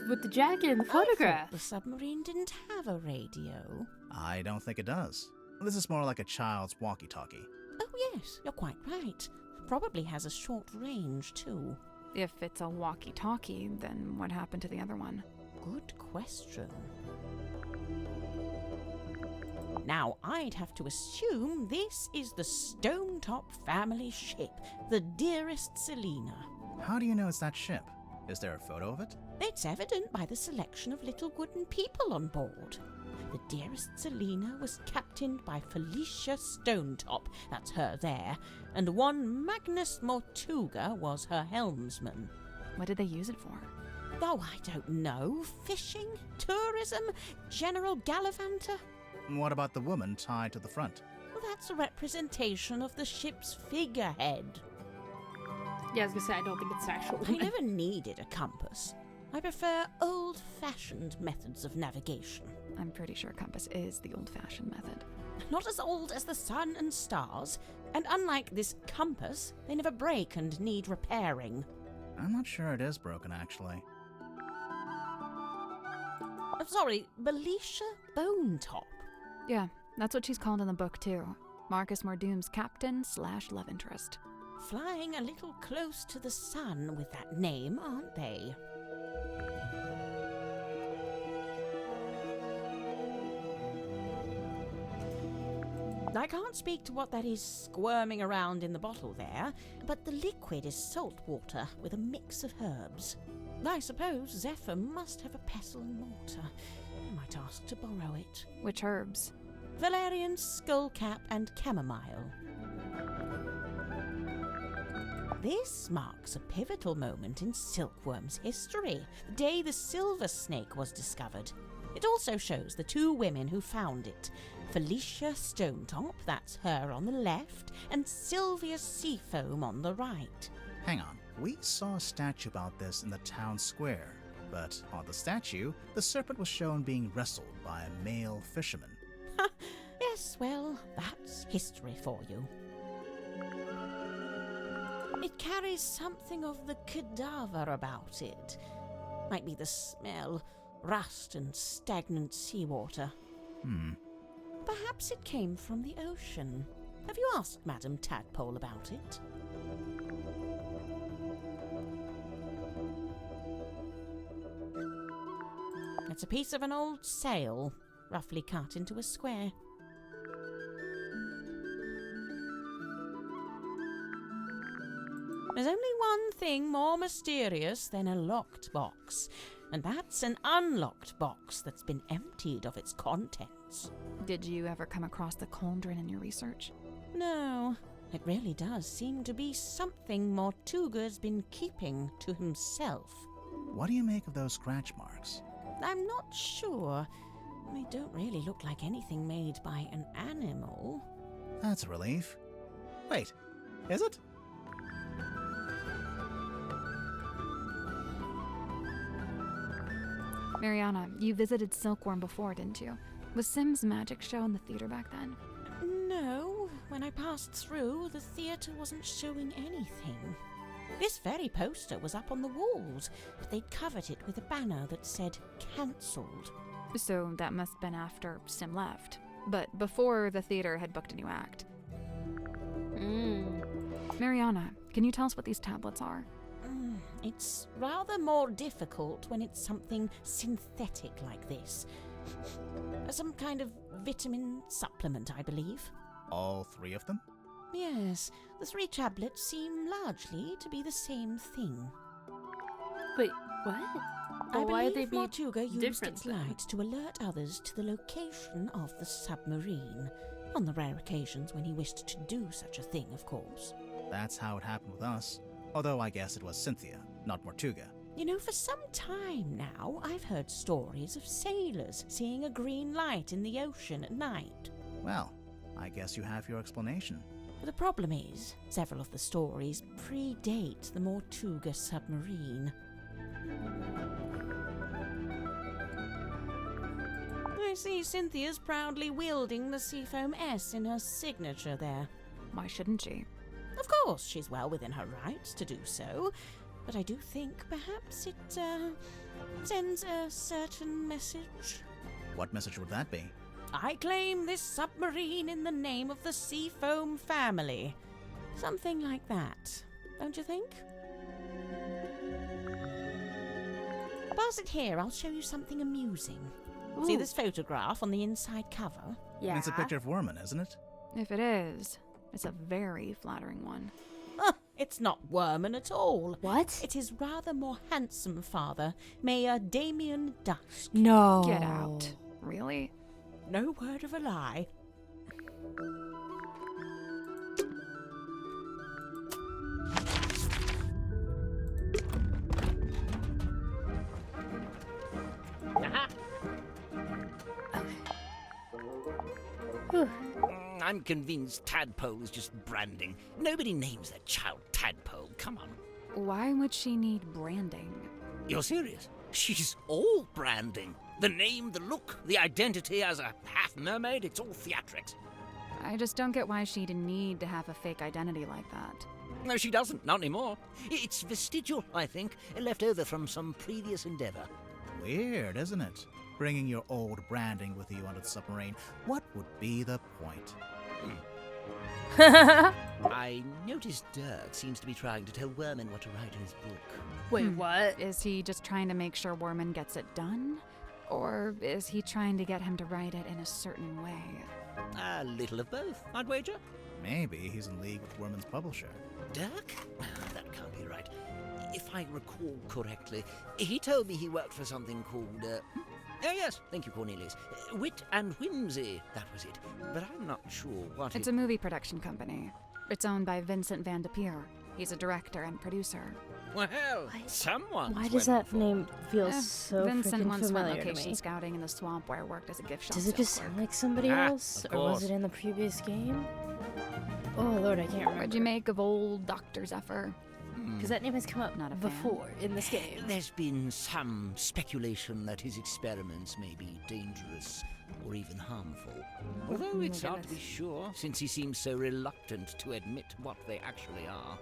with the jacket in the I thought photograph. the submarine didn't have a radio. I don't think it does. This is more like a child's walkie-talkie. Oh, yes, you're quite right. Probably has a short range, too. If it's a walkie-talkie, then what happened to the other one? Good question. Now, I'd have to assume this is the Stonetop family ship, the dearest Selina. How do you know it's that ship? Is there a photo of it? It's evident by the selection of little wooden people on board. The dearest Selina was captained by Felicia Stonetop, that's her there, and one Magnus Mortuga was her helmsman. What did they use it for? Oh, I don't know. Fishing? Tourism? General Gallivanter? What about the woman tied to the front? Well, that's a representation of the ship's figurehead. Yeah, I was gonna say, I don't think it's actual. I never needed a compass. I prefer old-fashioned methods of navigation. I'm pretty sure compass is the old-fashioned method. Not as old as the sun and stars, and unlike this compass, they never break and need repairing. I'm not sure it is broken, actually. Sorry, Felicia Bonetop. Yeah, that's what she's called in the book, too. Marcus Mordoom's captain/love interest. Flying a little close to the sun with that name, aren't they? I can't speak to what that is squirming around in the bottle there, but the liquid is salt water with a mix of herbs. I suppose Zephyr must have a pestle and mortar. I might ask to borrow it. Which herbs? Valerian, skullcap, and chamomile. This marks a pivotal moment in Silkworm's history, the day the silver snake was discovered. It also shows the two women who found it, Felicia Stonetop, that's her on the left, and Sylvia Seafoam on the right. Hang on. We saw a statue about this in the town square, but on the statue, the serpent was shown being wrestled by a male fisherman. Yes, well, that's history for you. It carries something of the cadaver about it. Might be the smell, rust and stagnant seawater. Perhaps it came from the ocean. Have you asked Madame Tadpole about it? It's a piece of an old sail, roughly cut into a square. There's only one thing more mysterious than a locked box, and that's an unlocked box that's been emptied of its contents. Did you ever come across the cauldron in your research? No, it really does seem to be something Mortuga's been keeping to himself. What do you make of those scratch marks? I'm not sure. They don't really look like anything made by an animal. That's a relief. Wait, is it? Mariana, you visited Silkworm before, didn't you? Was Sim's magic show in the theater back then? No, when I passed through, the theatre wasn't showing anything. This very poster was up on the walls, but they'd covered it with a banner that said cancelled. So that must have been after Sim left, but before the theater had booked a new act. Mariana, can you tell us what these tablets are? It's rather more difficult when it's something synthetic like this. Some kind of vitamin supplement, I believe. All 3 of them? Yes, the 3 tablets seem largely to be the same thing. Wait, what? I Well, why would they believe be Mortuga used different its then? light to alert others to the location of the submarine, on the rare occasions when he wished to do such a thing, of course. That's how it happened with us. Although I guess it was Cynthia, not Mortuga. You know, for some time now, I've heard stories of sailors seeing a green light in the ocean at night. Well, I guess you have your explanation. The problem is, several of the stories predate the Mortuga submarine. I see Cynthia's proudly wielding the Seafoam S in her signature there. Why shouldn't she? Of course, she's well within her rights to do so, but I do think perhaps it sends a certain message. What message would that be? I claim this submarine in the name of the Seafoam family. Something like that, don't you think? Pass it here, I'll show you something amusing. See Ooh. this photograph on the inside cover? Yeah. It's a picture of Worman, isn't it? If it is, it's a very flattering one. It's not Worman at all. What? It's his rather more handsome father, Mayor Damien Dusk. No. Get out. Really? No word of a lie. I'm convinced Tadpole is just branding. Nobody names their child Tadpole. Come on. Why would she need branding? You're serious? She's all branding. The name, the look, the identity as a half mermaid, it's all theatrics. I just don't get why she'd need to have a fake identity like that. No, she doesn't. Not anymore. It's vestigial, I think, left over from some previous endeavor. Weird, isn't it? Bringing your old branding with you onto the submarine. What would be the point? I noticed Dirk seems to be trying to tell Worman what to write in his book. Wait, what? Is he just trying to make sure Worman gets it done? Or is he trying to get him to write it in a certain way? A little of both, I'd wager. Maybe he's in league with Worman's publisher. Dirk? That can't be right. If I recall correctly, he told me he worked for something called, oh yes, thank you, Cornelius. Wit and Whimsy, that was it. But I'm not sure what It's a movie production company. It's owned by Vincent Van de Peer. He's a director and producer. Well, someone. Why does that name feel Eh, so Vincent freaking once went familiar to location me? scouting in the swamp where I worked as a gift shop Does it just sales sound clerk. like somebody else? of Or was course. it in the previous game? Oh lord, I can't remember. What'd you make of old Dr. Zephyr? Because that name has come up Not a fan. before in this game. There's been some speculation that his experiments may be dangerous or even harmful. Although it's hard to be sure, since he seems so reluctant to admit what they actually are.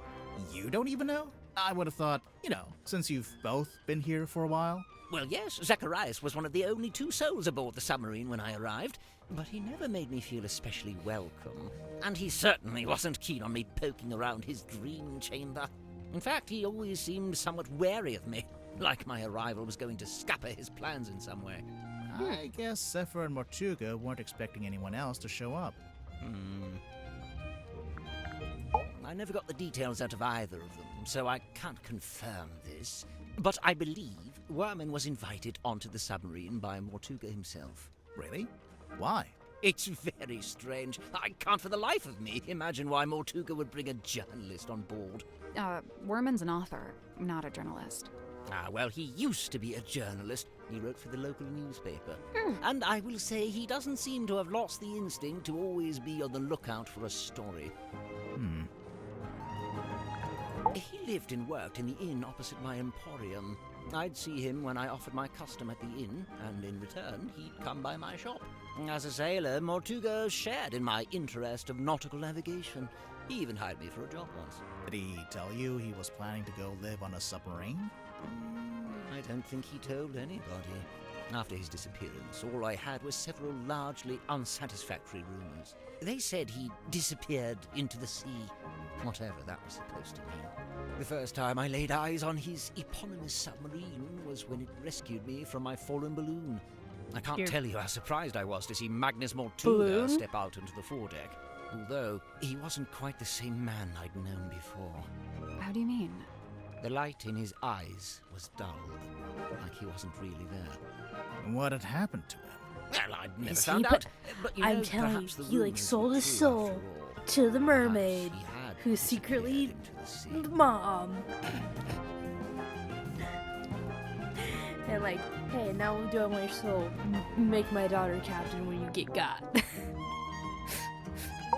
You don't even know? I would have thought, since you've both been here for a while. Well, yes, Zacharias was one of the only 2 souls aboard the submarine when I arrived, but he never made me feel especially welcome. And he certainly wasn't keen on me poking around his dream chamber. In fact, he always seemed somewhat wary of me, like my arrival was going to scupper his plans in some way. I guess Zephyr and Mortuga weren't expecting anyone else to show up. I never got the details out of either of them, so I can't confirm this. But I believe Worman was invited onto the submarine by Mortuga himself. Really? Why? It's very strange. I can't for the life of me imagine why Mortuga would bring a journalist on board. Worman's an author, not a journalist. Well, he used to be a journalist. He wrote for the local newspaper. And I will say he doesn't seem to have lost the instinct to always be on the lookout for a story. He lived and worked in the inn opposite my emporium. I'd see him when I offered my custom at the inn, and in return, he'd come by my shop. As a sailor, Mortuga shared in my interest of nautical navigation. He even hired me for a job once. Did he tell you he was planning to go live on a submarine? I don't think he told anybody. After his disappearance, all I had was several largely unsatisfactory rumors. They said he disappeared into the sea, whatever that was supposed to mean. The first time I laid eyes on his eponymous submarine was when it rescued me from my fallen balloon. I can't tell you how surprised I was to see Magnus Mortuga step out into the foredeck, although he wasn't quite the same man I'd known before. How do you mean? The light in his eyes was dulled, like he wasn't really there. What had happened to him? Well, I'd never Is found he out. But I'm telling perhaps you, the he rumors sold were his true soul after all. to the mermaid, Perhaps he had who's disappeared secretly into the sea. the mom. And like, hey, now we do want your soul. Make my daughter captain when you get got.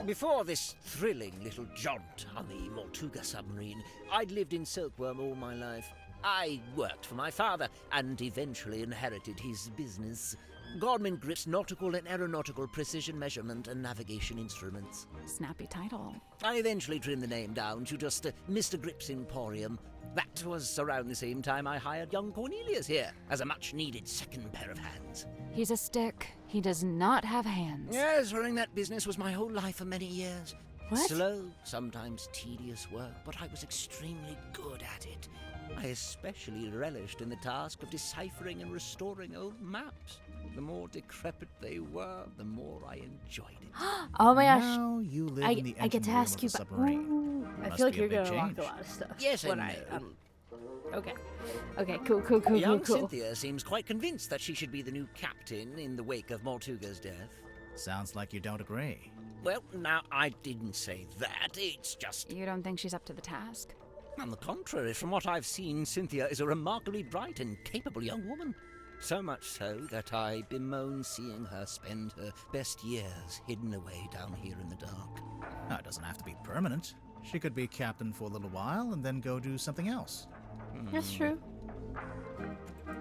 Before this thrilling little jaunt on the Mortuga submarine, I'd lived in Silkworm all my life. I worked for my father and eventually inherited his business. Godman Grip's nautical and aeronautical precision measurement and navigation instruments. Snappy title. I eventually trimmed the name down to just Mr. Grip's Emporium. That was around the same time I hired young Cornelius here as a much-needed second pair of hands. He's a stick. He does not have hands. Yes, running that business was my whole life for many years. What? Slow, sometimes tedious work, but I was extremely good at it. I especially relished in the task of deciphering and restoring old maps. The more decrepit they were, the more I enjoyed it. Oh my gosh. Now you live in the I get engine to room ask of you the about. submarine. Ooh, I Must feel like be a you're big gonna unlock change. a lot of stuff. Yes, when and no. Okay. Okay. Cool. Young Cynthia seems quite convinced that she should be the new captain in the wake of Mortuga's death. Sounds like you don't agree. Well, now, I didn't say that. It's just... You don't think she's up to the task? On the contrary, from what I've seen, Cynthia is a remarkably bright and capable young woman. So much so that I bemoan seeing her spend her best years hidden away down here in the dark. No, it doesn't have to be permanent. She could be captain for a little while and then go do something else. That's true.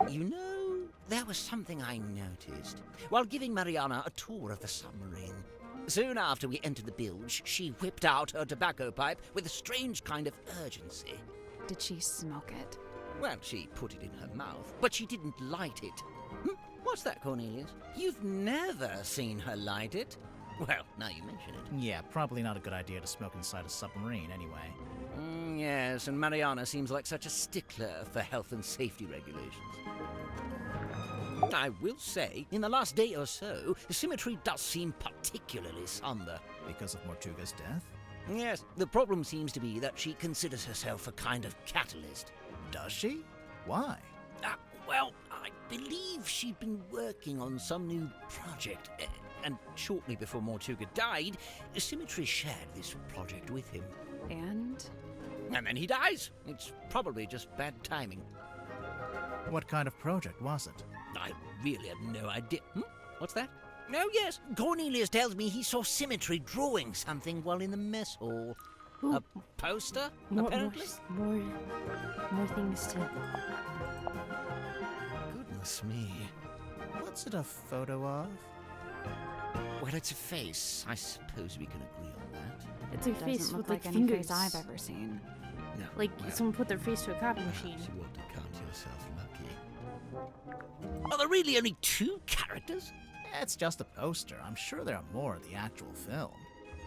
You know, there was something I noticed while giving Mariana a tour of the submarine. Soon after we entered the bilge, she whipped out her tobacco pipe with a strange kind of urgency. Did she smoke it? Well, she put it in her mouth, but she didn't light it. What's that, Cornelius? You've never seen her light it? Well, now you mention it. Yeah, probably not a good idea to smoke inside a submarine anyway. Yes, and Mariana seems like such a stickler for health and safety regulations. I will say, in the last day or so, the symmetry does seem particularly somber. Because of Mortuga's death? Yes, the problem seems to be that she considers herself a kind of catalyst. Does she? Why? Well, I believe she'd been working on some new project, and shortly before Mortuga died, Symmetry shared this project with him. And? And then he dies. It's probably just bad timing. What kind of project was it? I really have no idea. What's that? Oh, yes. Cornelius tells me he saw Symmetry drawing something while in the mess hall. A poster, More, apparently. more things to. Goodness me. What's it a photo of? Well, it's a face. I suppose we can agree on that. It's a face Doesn't with look like any fingers. face I've ever seen. No, Like well, someone put their face to a copy perhaps machine. you want to count yourself lucky. Are there really only 2 characters? It's just a poster. I'm sure there are more in the actual film.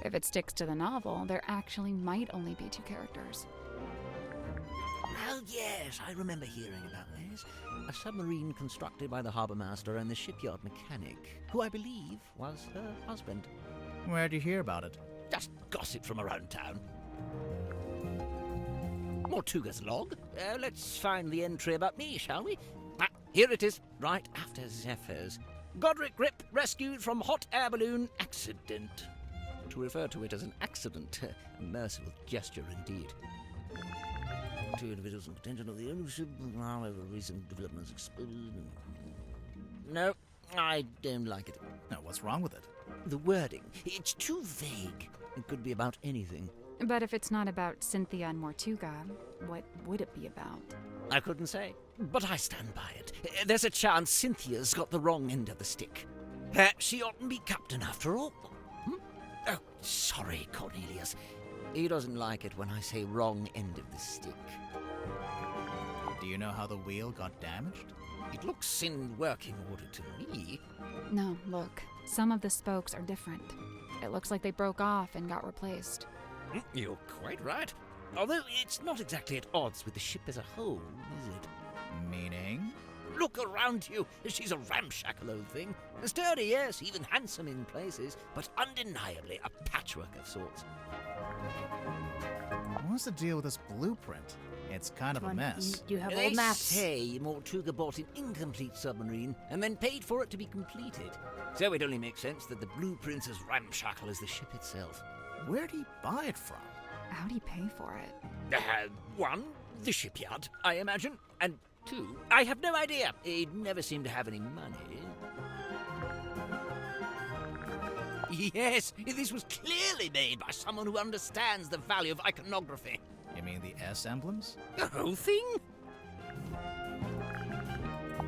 If it sticks to the novel, there actually might only be 2 characters. Oh, yes, I remember hearing about this. A submarine constructed by the harbour master and the shipyard mechanic, who I believe was her husband. Where'd you hear about it? Just gossip from around town. Mortuga's log. Let's find the entry about me, shall we? Ah, here it is, right after Zephyr's. Godric Grip rescued from hot air balloon accident. To refer to it as an accident, a merciful gesture indeed. 2 individuals in contention of the ownership, however, recent developments exposed. No, I don't like it. No, what's wrong with it? The wording, it's too vague. It could be about anything. But if it's not about Cynthia and Mortuga, what would it be about? I couldn't say, but I stand by it. There's a chance Cynthia's got the wrong end of the stick. Perhaps she oughtn't be captain after all. Oh, sorry, Cornelius. He doesn't like it when I say wrong end of the stick. Do you know how the wheel got damaged? It looks in working order to me. No, look. Some of the spokes are different. It looks like they broke off and got replaced. You're quite right. Although it's not exactly at odds with the ship as a whole, is it? Meaning? Look around you. She's a ramshackle old thing. Sturdy, yes, even handsome in places, but undeniably a patchwork of sorts. What's the deal with this blueprint? It's kind of a mess. You have They old maps. say Mortuga bought an incomplete submarine and then paid for it to be completed. So it only makes sense that the blueprint's as ramshackle as the ship itself. Where'd he buy it from? How'd he pay for it? 1, the shipyard, I imagine. And 2, I have no idea. He'd never seemed to have any money. Yes, this was clearly made by someone who understands the value of iconography. You mean the S emblems? The whole thing?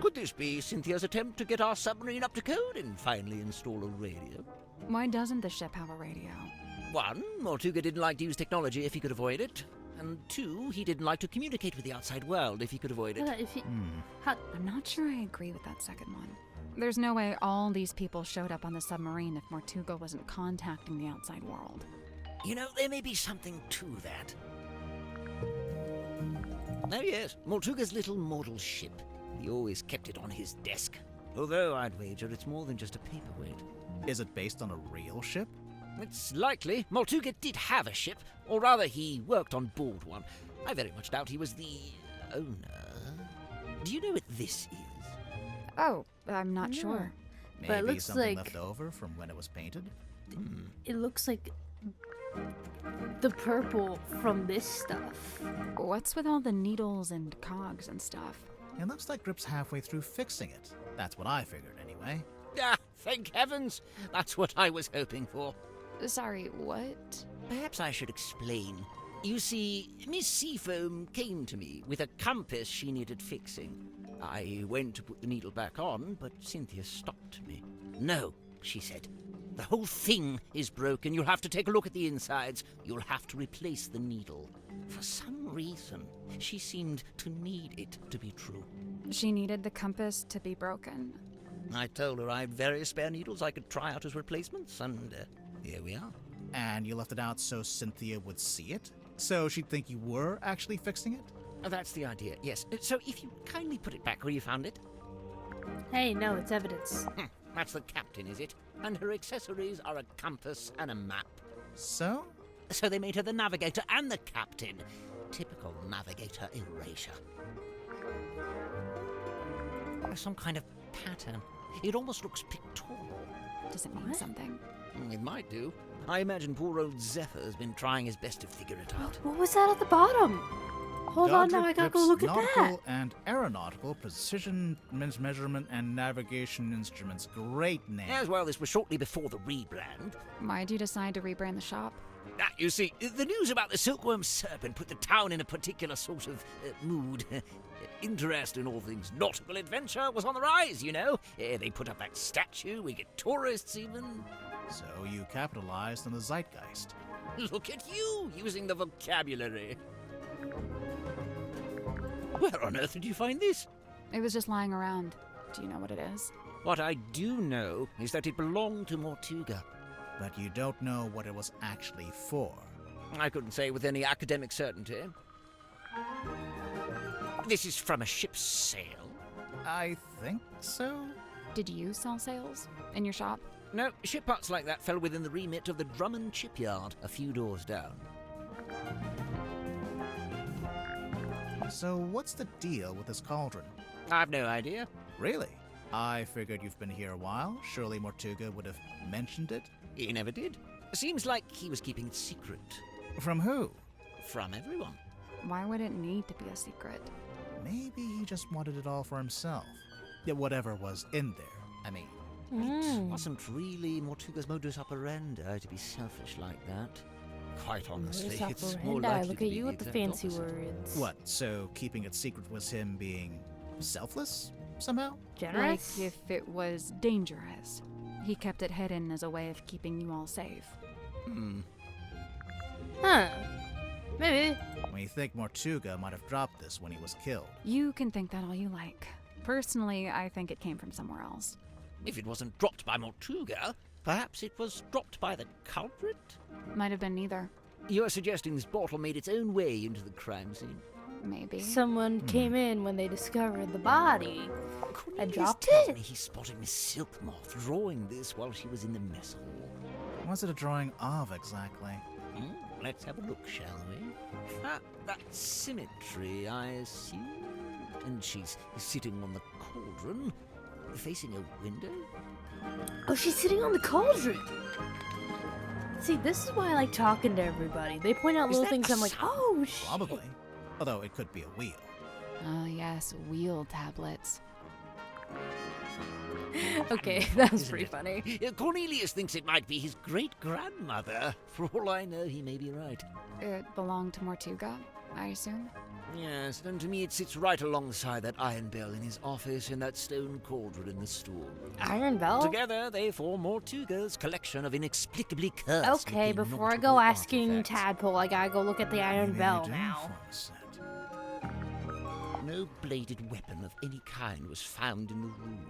Could this be Cynthia's attempt to get our submarine up to code and finally install a radio? Why doesn't the ship have a radio? 1, Mortuga didn't like to use technology if he could avoid it. And 2, he didn't like to communicate with the outside world if he could avoid it. If you, how, I'm not sure I agree with that second one. There's no way all these people showed up on the submarine if Mortuga wasn't contacting the outside world. You know, there may be something to that. Oh yes, Mortuga's little model ship. He always kept it on his desk. Although I'd wager it's more than just a paperweight. Is it based on a real ship? It's likely. Mortuga did have a ship, or rather he worked on board one. I very much doubt he was the owner. Do you know what this is? Oh, I'm not sure. Maybe But it looks something like- left over from when it was painted? it looks like the purple from this stuff. What's with all the needles and cogs and stuff? It looks like Grip's halfway through fixing it. That's what I figured, anyway. Ah, thank heavens! That's what I was hoping for. Sorry, what? Perhaps I should explain. You see, Miss Seafoam came to me with a compass she needed fixing. I went to put the needle back on, but Cynthia stopped me. No, she said. The whole thing is broken. You'll have to take a look at the insides. You'll have to replace the needle. For some reason, she seemed to need it to be true. She needed the compass to be broken. I told her I had various spare needles I could try out as replacements, and here we are. And you left it out so Cynthia would see it? So she'd think you were actually fixing it? That's the idea, yes. So if you kindly put it back where you found it. Hey, no, it's evidence. That's the captain, is it? And her accessories are a compass and a map. So? So they made her the navigator and the captain. Typical navigator erasure. Some kind of pattern. It almost looks pictorial. Does it mean something? It might do. I imagine poor old Zephyr's been trying his best to figure it out. What was that at the bottom? Hold on, now I gotta go look at that. Nautical and aeronautical precision measurement and navigation instruments. Great name. As well, this was shortly before the rebrand. Why'd you decide to rebrand the shop? You see, the news about the silkworm serpent put the town in a particular sort of mood. Interest in all things nautical adventure was on the rise, you know. They put up that statue, we get tourists even. So you capitalized on the zeitgeist. Look at you, using the vocabulary. Where on earth did you find this? It was just lying around. Do you know what it is? What I do know is that it belonged to Mortuga. But you don't know what it was actually for. I couldn't say with any academic certainty. This is from a ship's sail. I think so? Did you sell sails in your shop? No, ship parts like that fell within the remit of the Drummond shipyard, a few doors down. So what's the deal with this cauldron? I've no idea. Really? I figured you've been here a while. Surely Mortuga would have mentioned it? He never did. Seems like he was keeping it secret. From who? From everyone. Why would it need to be a secret? Maybe he just wanted it all for himself. Yeah, whatever was in there, I mean. It wasn't really Mortuga's modus operandi to be selfish like that. Quite honestly, it's more likely Look to at be you the with the exact fancy opposite. words. What, so keeping it secret was him being selfless, somehow? Generous? Like if it was dangerous. He kept it hidden as a way of keeping you all safe. Huh. Maybe. We think Mortuga might have dropped this when he was killed. You can think that all you like. Personally, I think it came from somewhere else. If it wasn't dropped by Mortuga, perhaps it was dropped by the culprit? Might have been neither. You're suggesting this bottle made its own way into the crime scene? Maybe. Someone came in when they discovered the body. Cornelius dropped tells it? me he spotted Miss Silk Moth drawing this while she was in the mess hall. What's it a drawing of, exactly? Let's have a look, shall we? That symmetry, I assume. And she's sitting on the cauldron, facing a window. Oh, she's sitting on the cauldron. See, this is why I like talking to everybody. They point out Is little that things. a I'm like, sound? oh, shit. Probably. Although it could be a wheel. Oh, yes, wheel tablets. Okay, that was Isn't pretty it? funny. Cornelius thinks it might be his great-grandmother. For all I know, he may be right. It belonged to Mortuga, I assume? Yes, and to me it sits right alongside that iron bell in his office and that stone cauldron in the storeroom. Iron Bell? Together, they form Mortuga's collection of inexplicably cursed. Okay, looking before I nautical go asking artifacts. Tadpole, I gotta go look at the Iron Maybe Bell they do now. form a set. No bladed weapon of any kind was found in the room.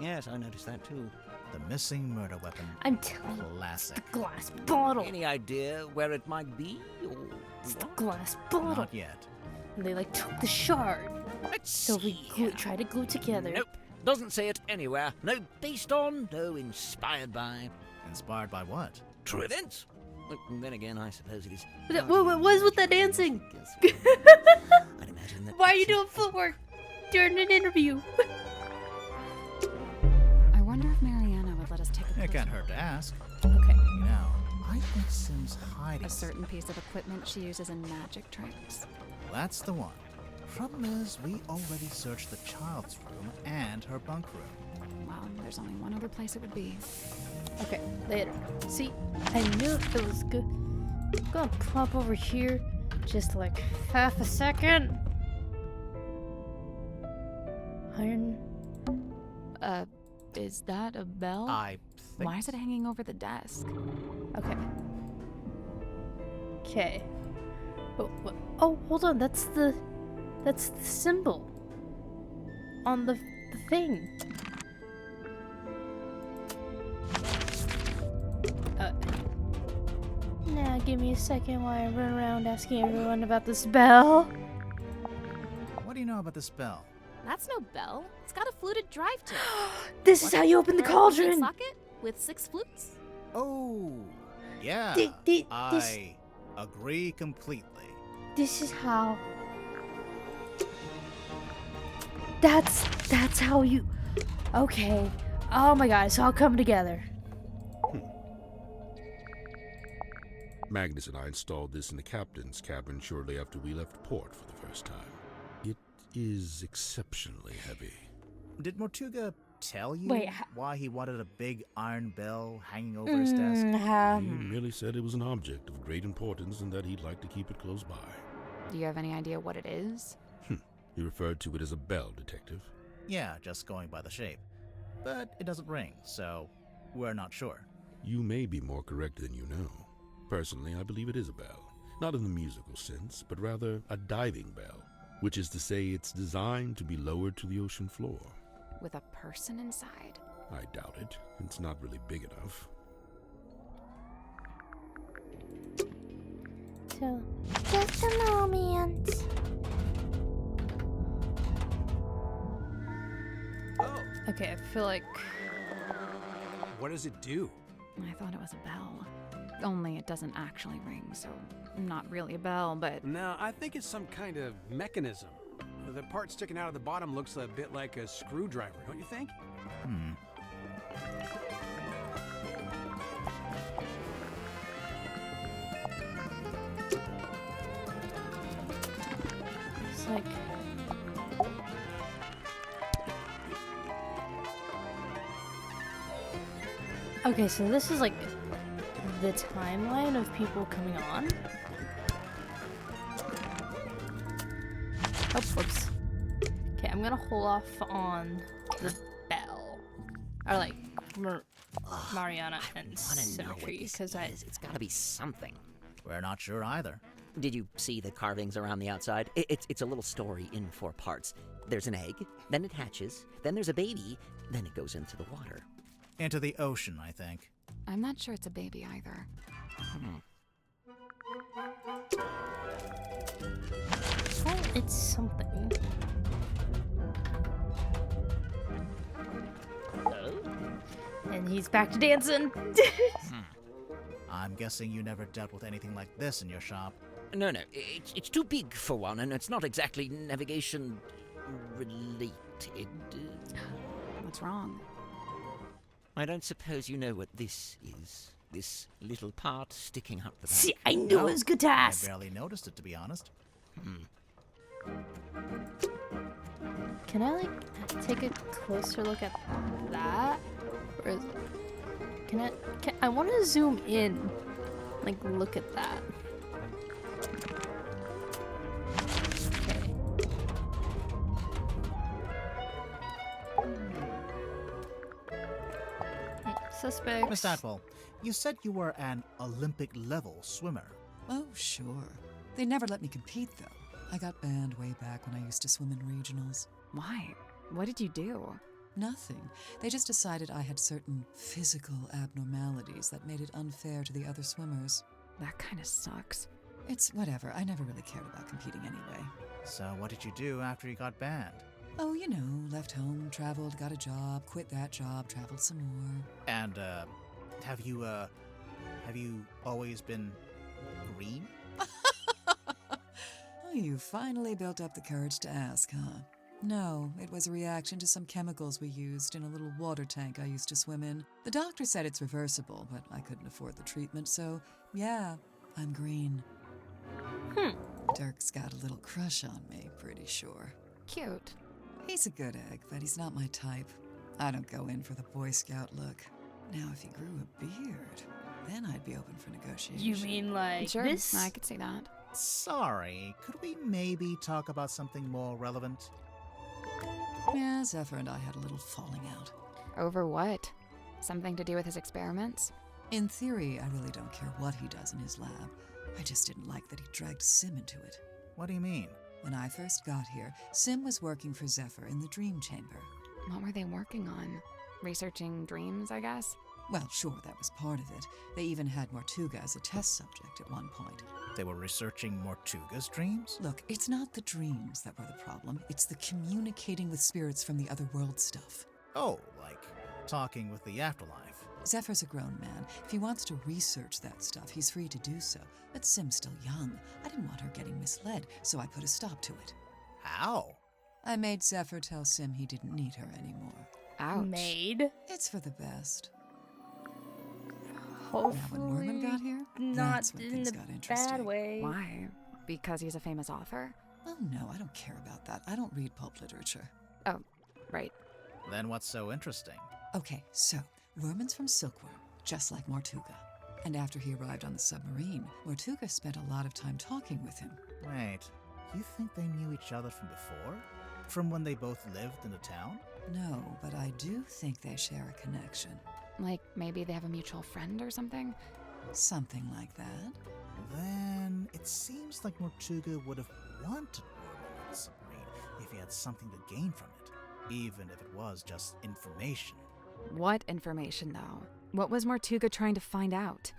Yes, I noticed that too. The missing murder weapon. I'm telling you, Classic. the glass bottle. Any idea where it might be, or It's the what? glass bottle. Not yet. And they like took the shard. Let's So we see. try to glue it together. Nope, doesn't say it anywhere. No based on, no inspired by. Inspired by what? True events. But then again, I suppose it is. What is with that dancing? I'd imagine that. Why are you doing footwork during an interview? I wonder if Mariana would let us take a It closer can't hurt to ask. Okay. You know, I think Sim's hiding. A certain piece of equipment she uses in magic tricks. That's the one. Problem is, we already searched the child's room and her bunk room. Well, there's only one other place it would be. Okay, later. See, I knew it was good. I'm gonna plop over here just like half a second. Iron. Is that a bell? I think. Why is it hanging over the desk? Okay. Okay. Oh, hold on. That's the symbol on the thing. Now give me a second while I run around asking everyone about this bell. What do you know about this bell? That's no bell. It's got a fluted drive to it. This is how you open the Or a big cauldron. socket with 6 flutes. Oh, yeah. This, I agree completely. this is how. That's how you. Okay. Oh my god, it's all coming together. Magnus and I installed this in the captain's cabin shortly after we left port for the first time. It is exceptionally heavy. Did Mortuga tell you Wait, why he wanted a big iron bell hanging over his desk? He merely said it was an object of great importance and that he'd like to keep it close by. Do you have any idea what it is? He referred to it as a bell, Detective. Yeah, just going by the shape. But it doesn't ring, so we're not sure. You may be more correct than you know. Personally, I believe it is a bell. Not in the musical sense, but rather a diving bell, which is to say it's designed to be lowered to the ocean floor. With a person inside? I doubt it. It's not really big enough. So, just a moment. Oh, Okay, I feel like what does it do? I thought it was a bell. Only it doesn't actually ring, so not really a bell, but No, I think it's some kind of mechanism. The part sticking out of the bottom looks a bit like a screwdriver, don't you think? it's like okay, so this is like the timeline of people coming on. Oh, whoops. Okay, I'm gonna hold off on the bell. Or like Mariana and I want to know what Symmetry, this because is. It's got to be something. We're not sure either. Did you see the carvings around the outside? It's a little story in 4 parts. There's an egg, then it hatches, then there's a baby, then it goes into the water. Into the ocean, I think. I'm not sure it's a baby either. well, it's something. And he's back to dancing. I'm guessing you never dealt with anything like this in your shop. No, it's too big for one, and it's not exactly navigation related. What's wrong? I don't suppose you know what this is. This little part sticking out the back. See, I knew it was good to I ask. barely noticed it, to be honest. Can I like take a closer look at that? Or is, can I want to zoom in, like look at that. Okay. Suspect. Miss Atwell, you said you were an Olympic-level swimmer. Oh, sure. They never let me compete, though. I got banned way back when I used to swim in regionals. Why? What did you do? Nothing. They just decided I had certain physical abnormalities that made it unfair to the other swimmers. That kind of sucks. It's whatever. I never really cared about competing anyway. So what did you do after you got banned? Oh, you know, left home, traveled, got a job, quit that job, traveled some more. And, have you always been green? Oh, you finally built up the courage to ask, huh? No, it was a reaction to some chemicals we used in a little water tank I used to swim in. The doctor said it's reversible, but I couldn't afford the treatment, so yeah, I'm green. Dirk's got a little crush on me, pretty sure. Cute. He's a good egg, but he's not my type. I don't go in for the Boy Scout look. Now, if he grew a beard, then I'd be open for negotiation. You mean like Sure, this? I could see that. Sorry, could we maybe talk about something more relevant? Yeah, Zephyr and I had a little falling out. Over what? Something to do with his experiments? In theory, I really don't care what he does in his lab. I just didn't like that he dragged Sim into it. What do you mean? When I first got here, Sim was working for Zephyr in the Dream Chamber. What were they working on? Researching dreams, I guess? Well, sure, that was part of it. They even had Mortuga as a test subject at one point. They were researching Mortuga's dreams? Look, it's not the dreams that were the problem. It's the communicating with spirits from the other world stuff. Oh, like talking with the afterlife. Zephyr's a grown man. If he wants to research that stuff, he's free to do so. But Sim's still young. I didn't want her getting misled, so I put a stop to it. How? I made Zephyr tell Sim he didn't need her anymore. Ouch. Made. It's for the best. Hopefully, Now, when Norman got here, not that's when in things a got interesting. bad way. Why? Because he's a famous author? Oh, no, I don't care about that. I don't read pulp literature. Oh, right. Then what's so interesting? Okay, so Werman's from Silkworm, just like Mortuga. And after he arrived on the submarine, Mortuga spent a lot of time talking with him. Wait, you think they knew each other from before? From when they both lived in the town? No, but I do think they share a connection. Like maybe they have a mutual friend or something? Something like that. Then it seems like Mortuga would have wanted Werman on the submarine if he had something to gain from it, even if it was just information. What information, though? What was Mortuga trying to find out?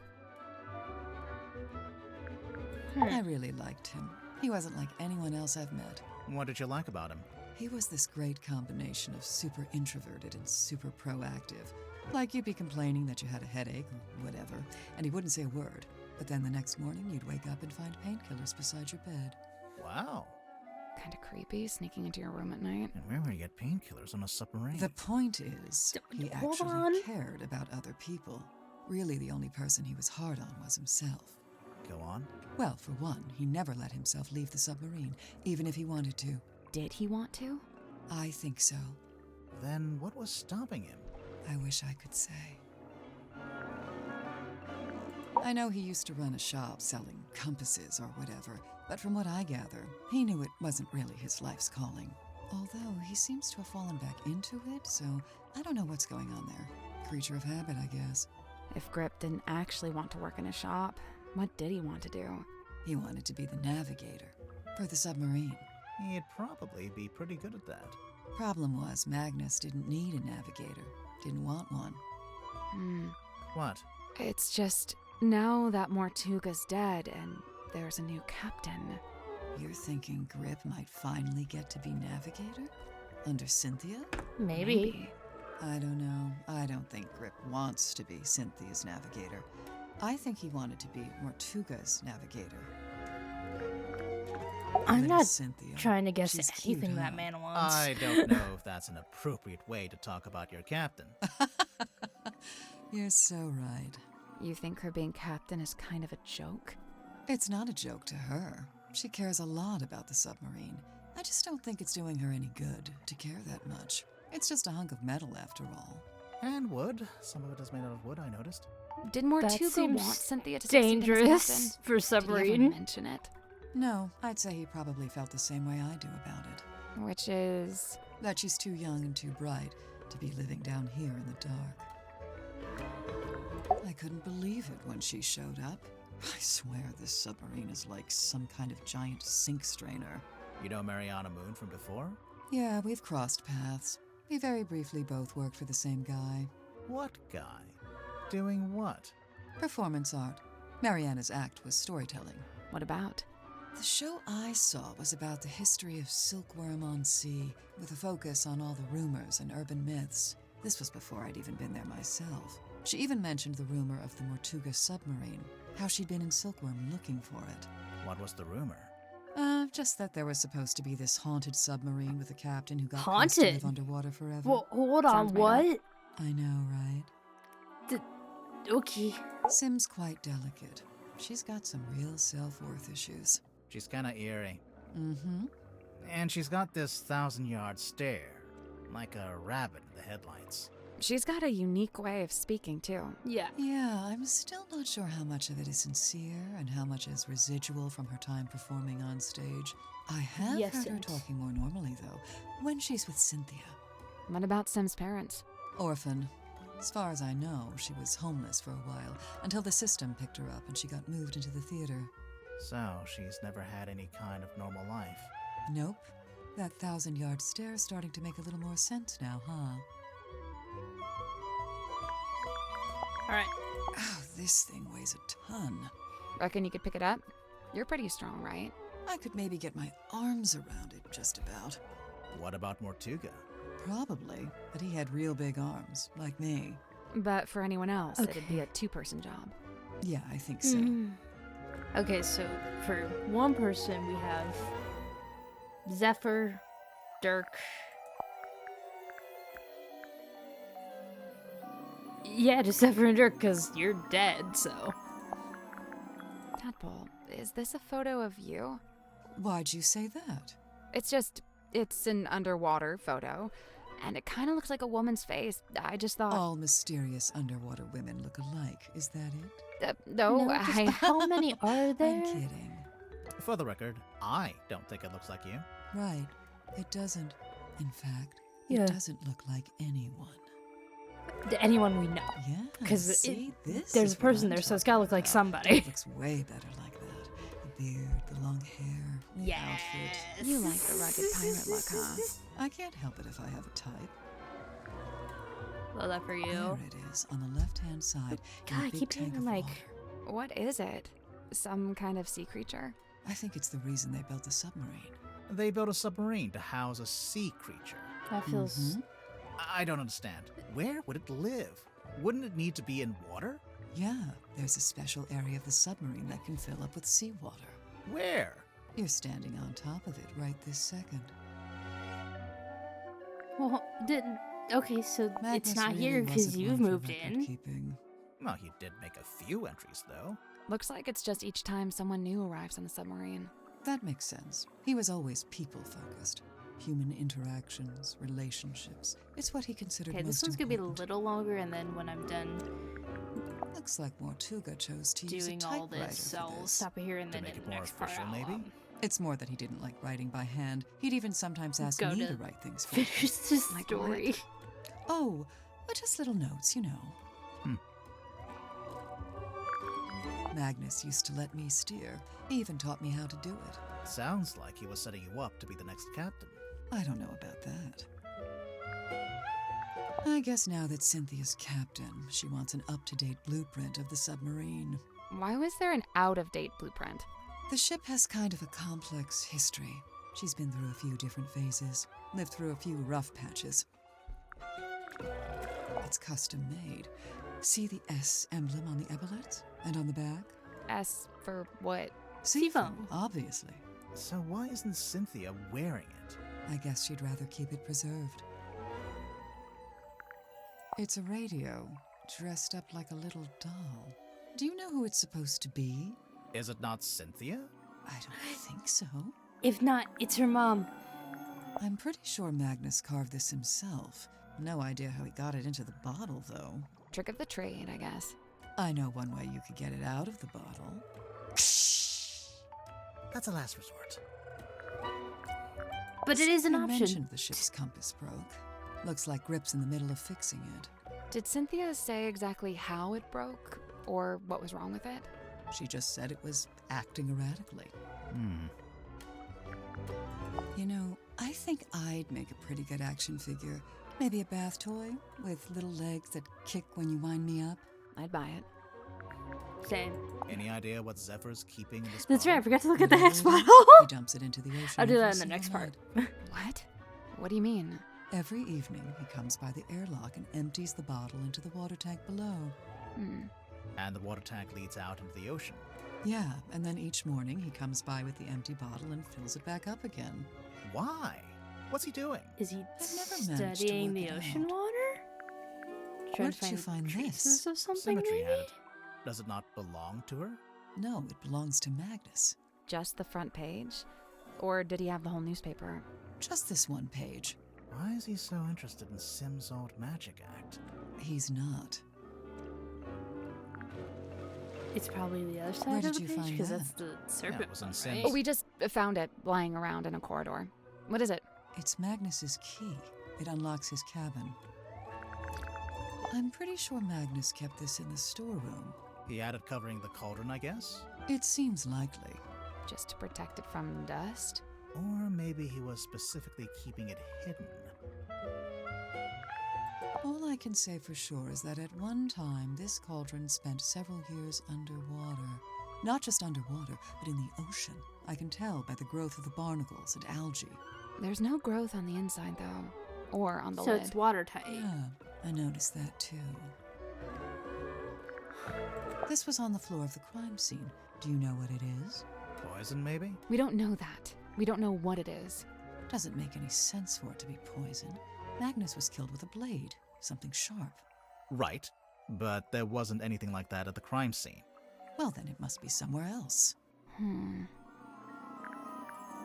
I really liked him. He wasn't like anyone else I've met. What did you like about him? He was this great combination of super introverted and super proactive. Like you'd be complaining that you had a headache or whatever, and he wouldn't say a word. But then the next morning you'd wake up and find painkillers beside your bed. Wow. Kinda creepy, sneaking into your room at night. And where would he get painkillers on a submarine? The point is, he Hold actually on. cared about other people. Really, the only person he was hard on was himself. Go on. Well, for one, he never let himself leave the submarine, even if he wanted to. Did he want to? I think so. Then what was stopping him? I wish I could say. I know he used to run a shop selling compasses or whatever, but from what I gather, he knew it wasn't really his life's calling. Although he seems to have fallen back into it, so I don't know what's going on there. Creature of habit, I guess. If Grip didn't actually want to work in a shop, what did he want to do? He wanted to be the navigator for the submarine. He'd probably be pretty good at that. Problem was, Magnus didn't need a navigator. Didn't want one. What? It's just, now that Mortuga's dead and there's a new captain. You're thinking Grip might finally get to be navigator? Under Cynthia? Maybe. I don't know. I don't think Grip wants to be Cynthia's navigator. I think he wanted to be Mortuga's navigator. I'm Little not Cynthia. trying to guess She's cute, anything that huh? man wants. I don't know if that's an appropriate way to talk about your captain. You're so right. You think her being captain is kind of a joke? It's not a joke to her. She cares a lot about the submarine. I just don't think it's doing her any good to care that much. It's just a hunk of metal after all. And wood. Some of it is made out of wood, I noticed. Did That Mortuga seems want Cynthia to succeed in his dangerous captain? for a Did he ever submarine. mention it? No, I'd say he probably felt the same way I do about it. Which is... That she's too young and too bright to be living down here in the dark. I couldn't believe it when she showed up. I swear this submarine is like some kind of giant sink strainer. You know Mariana Moon from before? Yeah, we've crossed paths. We very briefly both worked for the same guy. What guy? Doing what? Performance art. Mariana's act was storytelling. What about? The show I saw was about the history of Silkworm on Sea, with a focus on all the rumors and urban myths. This was before I'd even been there myself. She even mentioned the rumor of the Mortuga submarine, how she'd been in Silkworm looking for it. What was the rumor? Just that there was supposed to be this haunted submarine with a captain who got cursed to Haunted? live underwater forever. Well, hold on, Sounds made what? I know, right? Okay. Sim's quite delicate. She's got some real self-worth issues. She's kinda eerie. Mm-hmm. And she's got this 1,000-yard stare. Like a rabbit in the headlights. She's got a unique way of speaking, too. Yeah. Yeah, I'm still not sure how much of it is sincere and how much is residual from her time performing on stage. I have Yes, heard her and- talking more normally, though, when she's with Cynthia. What about Sim's parents? Orphan. As far as I know, she was homeless for a while, until the system picked her up and she got moved into the theater. So, she's never had any kind of normal life. Nope. That 1,000-yard stare's starting to make a little more sense now, huh? Alright. Oh, this thing weighs a ton. Reckon you could pick it up? You're pretty strong, right? I could maybe get my arms around it, just about. What about Mortuga? Probably, but he had real big arms, like me. But for anyone else, Okay. it'd be a two-person job. Yeah, I think so. Okay, so for one person, we have Zephyr, Dirk. Yeah, just Zephyr and Dirk, because you're dead, so. Tadpole, is this a photo of you? Why'd you say that? It's an underwater photo. and it kind of looks like a woman's face. I just thought... All mysterious underwater women look alike. Is that it? No, just I... how many are there? I'm kidding. For the record, I don't think it looks like you. Right. It doesn't. In fact, Yeah. it doesn't look like anyone. Anyone we know. Yeah. 'Cause see, this there's is a what person I'm there, so it's talking gotta look like about. somebody. It looks way better like that. The beard, the long hair, the outfit. You like the rugged pirate look, huh? I can't help it if I have a type. Love that for you. There it is, on the left-hand side. in God, a I big keep tank hearing of like... water. What is it? Some kind of sea creature? I think it's the reason they built the submarine. They built a submarine to house a sea creature. That feels... Mhm. I don't understand. Where would it live? Wouldn't it need to be in water? Yeah, there's a special area of the submarine that can fill up with seawater. Where? You're standing on top of it right this second. Well, okay, so it's Magnus not really here because wasn't you've one for moved in. record-keeping. Well, he did make a few entries, though. Looks like it's just each time someone new arrives on the submarine. That makes sense. He was always people-focused. Human interactions, relationships. It's what he considered Okay, most this one's gonna be a important. little longer, and then when I'm done Looks like Mortuga chose to use a doing all typewriter this, for I'll this. stop it here, and To then make in it the more next part official, I'll, maybe? It's more that he didn't like writing by hand. He'd even sometimes ask Go me to to write things for him. finish this Like story. Oh, but just little notes, you know. Magnus used to let me steer. He even taught me how to do it. Sounds like he was setting you up to be the next captain. I don't know about that. I guess now that Cynthia's captain, she wants an up-to-date blueprint of the submarine. Why was there an out-of-date blueprint? The ship has kind of a complex history. She's been through a few different phases, lived through a few rough patches. It's custom made. See the S emblem on the epaulets? And on the back? S for what? Seafoam. Obviously. So why isn't Cynthia wearing it? I guess she'd rather keep it preserved. It's a radio, dressed up like a little doll. Do you know who it's supposed to be? Is it not Cynthia? I don't think so. If not, it's her mom. I'm pretty sure Magnus carved this himself. No idea how he got it into the bottle, though. Trick of the trade, I guess. I know one way you could get it out of the bottle. That's a last resort. But it is an I option. mentioned the ship's compass broke. Looks like Grip's in the middle of fixing it. Did Cynthia say exactly how it broke? Or what was wrong with it? She just said it was acting erratically. You know, I think I'd make a pretty good action figure. Maybe a bath toy with little legs that kick when you wind me up. I'd buy it. Same. Any idea what Zephyr's keeping in this That's right, I bottle? forgot to look at the hex Literally, bottle. He dumps it into the ocean. I'll do that every in the next single part. night. What? What do you mean? Every evening, he comes by the airlock and empties the bottle into the water tank below. And the water tank leads out into the ocean. Yeah, and then each morning he comes by with the empty bottle and fills it back up again. Why? What's he doing? Is he I've never managed to studying work the it ocean out. water? Trying Where did you find traces this? of something, Symmetry maybe? had it. Does it not belong to her? No, it belongs to Magnus. Just the front page? Or did he have the whole newspaper? Just this one page. Why is he so interested in Sim's old magic act? He's not. It's probably the other Where side of did the you page, find because that? that's the serpent it was in one, Sims. right? Oh, we just found it lying around in a corridor. What is it? It's Magnus's key. It unlocks his cabin. I'm pretty sure Magnus kept this in the storeroom. He had it covering the cauldron, I guess? It seems likely. Just to protect it from dust? Or maybe he was specifically keeping it hidden. All I can say for sure is that at one time, this cauldron spent several years underwater. Not just underwater, but in the ocean. I can tell by the growth of the barnacles and algae. There's no growth on the inside, though. Or on the So lid. it's watertight. Yeah, I noticed that too. This was on the floor of the crime scene. Do you know what it is? Poison, maybe? We don't know that. We don't know what it is. Doesn't make any sense for it to be poison. Magnus was killed with a blade, something sharp. Right. But there wasn't anything like that at the crime scene. Well, then it must be somewhere else. Hmm.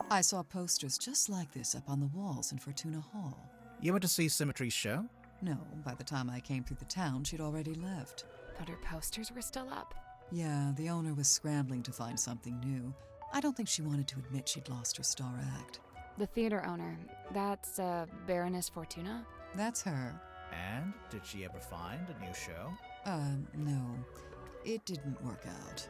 I saw posters just like this up on the walls in Fortuna Hall. You went to see Symmetry's show? No, by the time I came through the town, she'd already left. Thought her posters were still up. Yeah, the owner was scrambling to find something new. I don't think she wanted to admit she'd lost her star act. The theater owner, that's Baroness Fortuna? That's her. And did she ever find a new show? No. It didn't work out.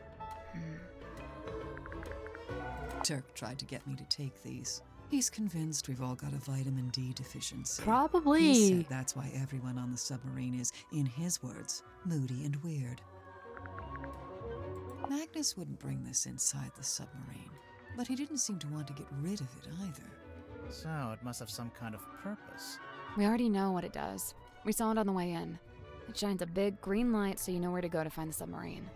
Turk tried to get me to take these. He's convinced we've all got a vitamin D deficiency. Probably. He said that's why everyone on the submarine is, in his words, moody and weird. Magnus wouldn't bring this inside the submarine, but he didn't seem to want to get rid of it either. So it must have some kind of purpose. We already know what it does. We saw it on the way in. It shines a big green light so you know where to go to find the submarine.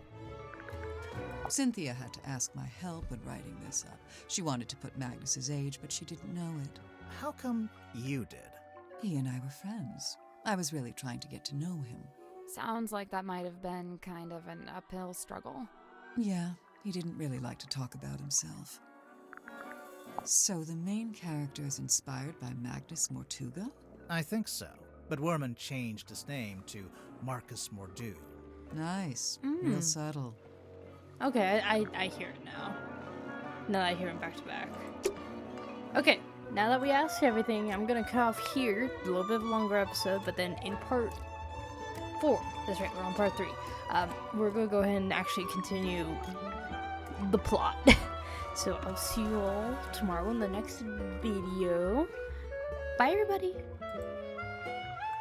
Cynthia had to ask my help when writing this up. She wanted to put Magnus's age, but she didn't know it. How come you did? He and I were friends. I was really trying to get to know him. Sounds like that might have been kind of an uphill struggle. Yeah, he didn't really like to talk about himself. So the main character is inspired by Magnus Mortuga? I think so. But Werman changed his name to Marcus Mordu. Nice. Real subtle. Okay, I hear it now. Now that I hear him back to back. Okay, now that we asked everything, I'm gonna cut off here. A little bit of a longer episode, but then in part 4, that's right, we're on part 3. We're gonna go ahead and actually continue the plot. So I'll see you all tomorrow in the next video. Bye, everybody.